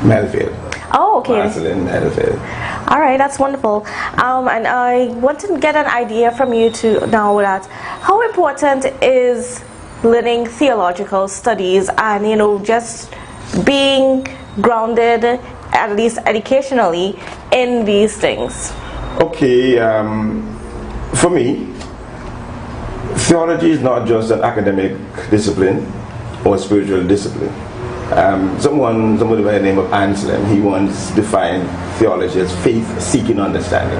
Melfield. Oh, okay. Marceline Melfield. All right, that's wonderful. And I want to get an idea from you to know that how important is learning theological studies and just being grounded, at least educationally, in these things. Okay, for me, theology is not just an academic discipline or spiritual discipline. Somebody by the name of Anselm, he once defined theology as faith-seeking understanding.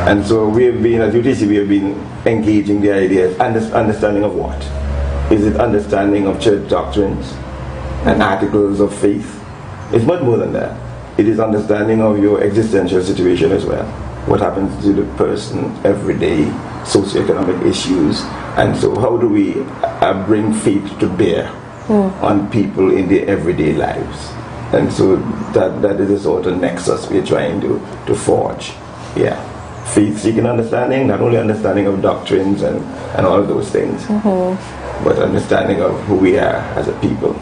And so we have been, at UTC, we have been engaging the idea of understanding of what? Is it understanding of church doctrines and articles of faith? It's much more than that. It is understanding of your existential situation as well. What happens to the person every day, socioeconomic issues, and so how do we bring faith to bear on people in their everyday lives? And so that is the sort of nexus we're trying to forge. Yeah. Faith-seeking understanding, not only understanding of doctrines and all of those things, but understanding of who we are as a people.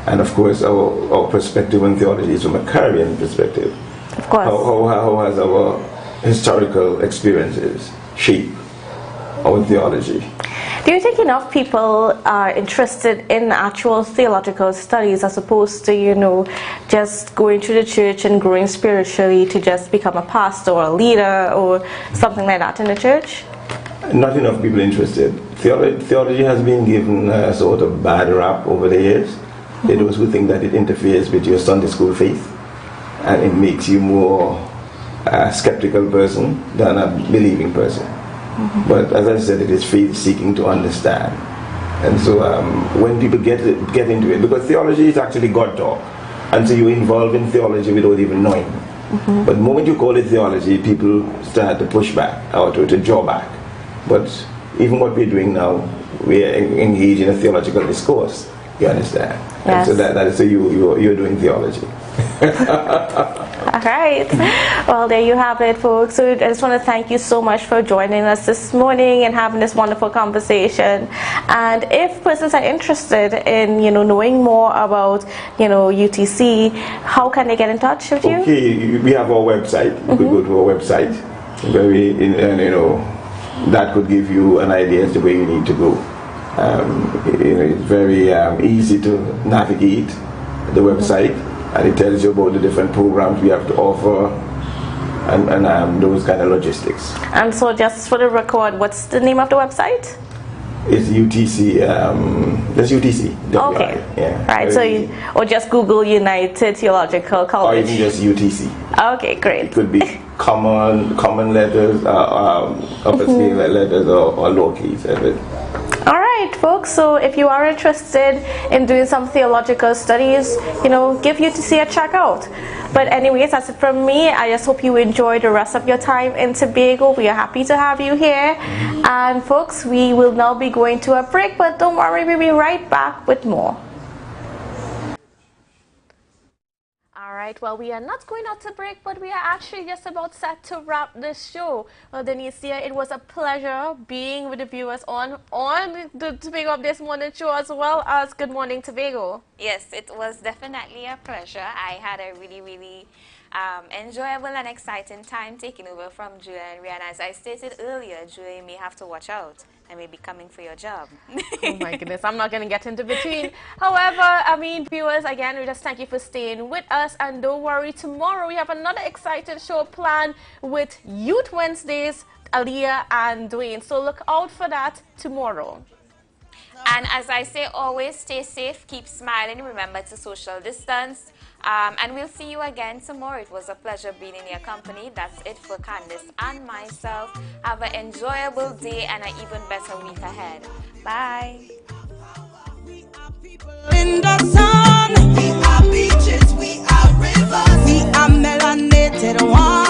And of course, our perspective on theology is from a Caribbean perspective. Of course. How has our historical experiences shaped our theology? Do you think enough people are interested in actual theological studies as opposed to, just going through the church and growing spiritually to just become a pastor or a leader or something like that in the church? Not enough people interested. Theology has been given a sort of bad rap over the years. There are those who think that it interferes with your Sunday school faith and it makes you more a skeptical person than a believing person. But as I said, it is faith seeking to understand. And so when people get into it, because theology is actually God talk, and so you're involved in theology without even knowing. But the moment you call it theology, people start to push back or to draw back. But even what we're doing now, we are engaged in a theological discourse. You understand? Yes. And so that is so you're doing theology. All right. Well, there you have it, folks. So I just want to thank you so much for joining us this morning and having this wonderful conversation. And if persons are interested in, knowing more about, UTC, how can they get in touch with you? Okay, we have our website. You could go to our website, that could give you an idea as to where you need to go. It's very easy to navigate the website, and it tells you about the different programs we have to offer and those kind of logistics. And so just for the record, what's the name of the website? It's UTC, that's UTC. Okay. Yeah. Right, so or just Google United Theological College. Or even just UTC. Okay, great. It could be common letters, upper scale letters, or lowercase. All right, folks, so if you are interested in doing some theological studies, give UTC a check out. But anyways, that's it from me. I just hope you enjoy the rest of your time in Tobago. We are happy to have you here. And folks, we will now be going to a break, but don't worry, we'll be right back with more. Alright, well, we are not going out to break, but we are actually just about set to wrap this show. Well, Denicia, it was a pleasure being with the viewers on the Tobago of This Morning show, as well as Good Morning Tobago. Yes, it was definitely a pleasure. I had a really, really enjoyable and exciting time taking over from Julia and Rian. As I stated earlier, Julia, you may have to watch out. I may be coming for your job. Oh my goodness, I'm not going to get into between. However, viewers, again, we just thank you for staying with us. And don't worry, tomorrow we have another exciting show planned with Youth Wednesdays, Aliyah and Dwayne. So look out for that tomorrow. And as I say, always stay safe, keep smiling, remember to social distance. And we'll see you again tomorrow. It was a pleasure being in your company. That's it for Candice and myself. Have an enjoyable day and an even better week ahead. Bye. In the sun, we are beaches, we are rivers, we are melanated one.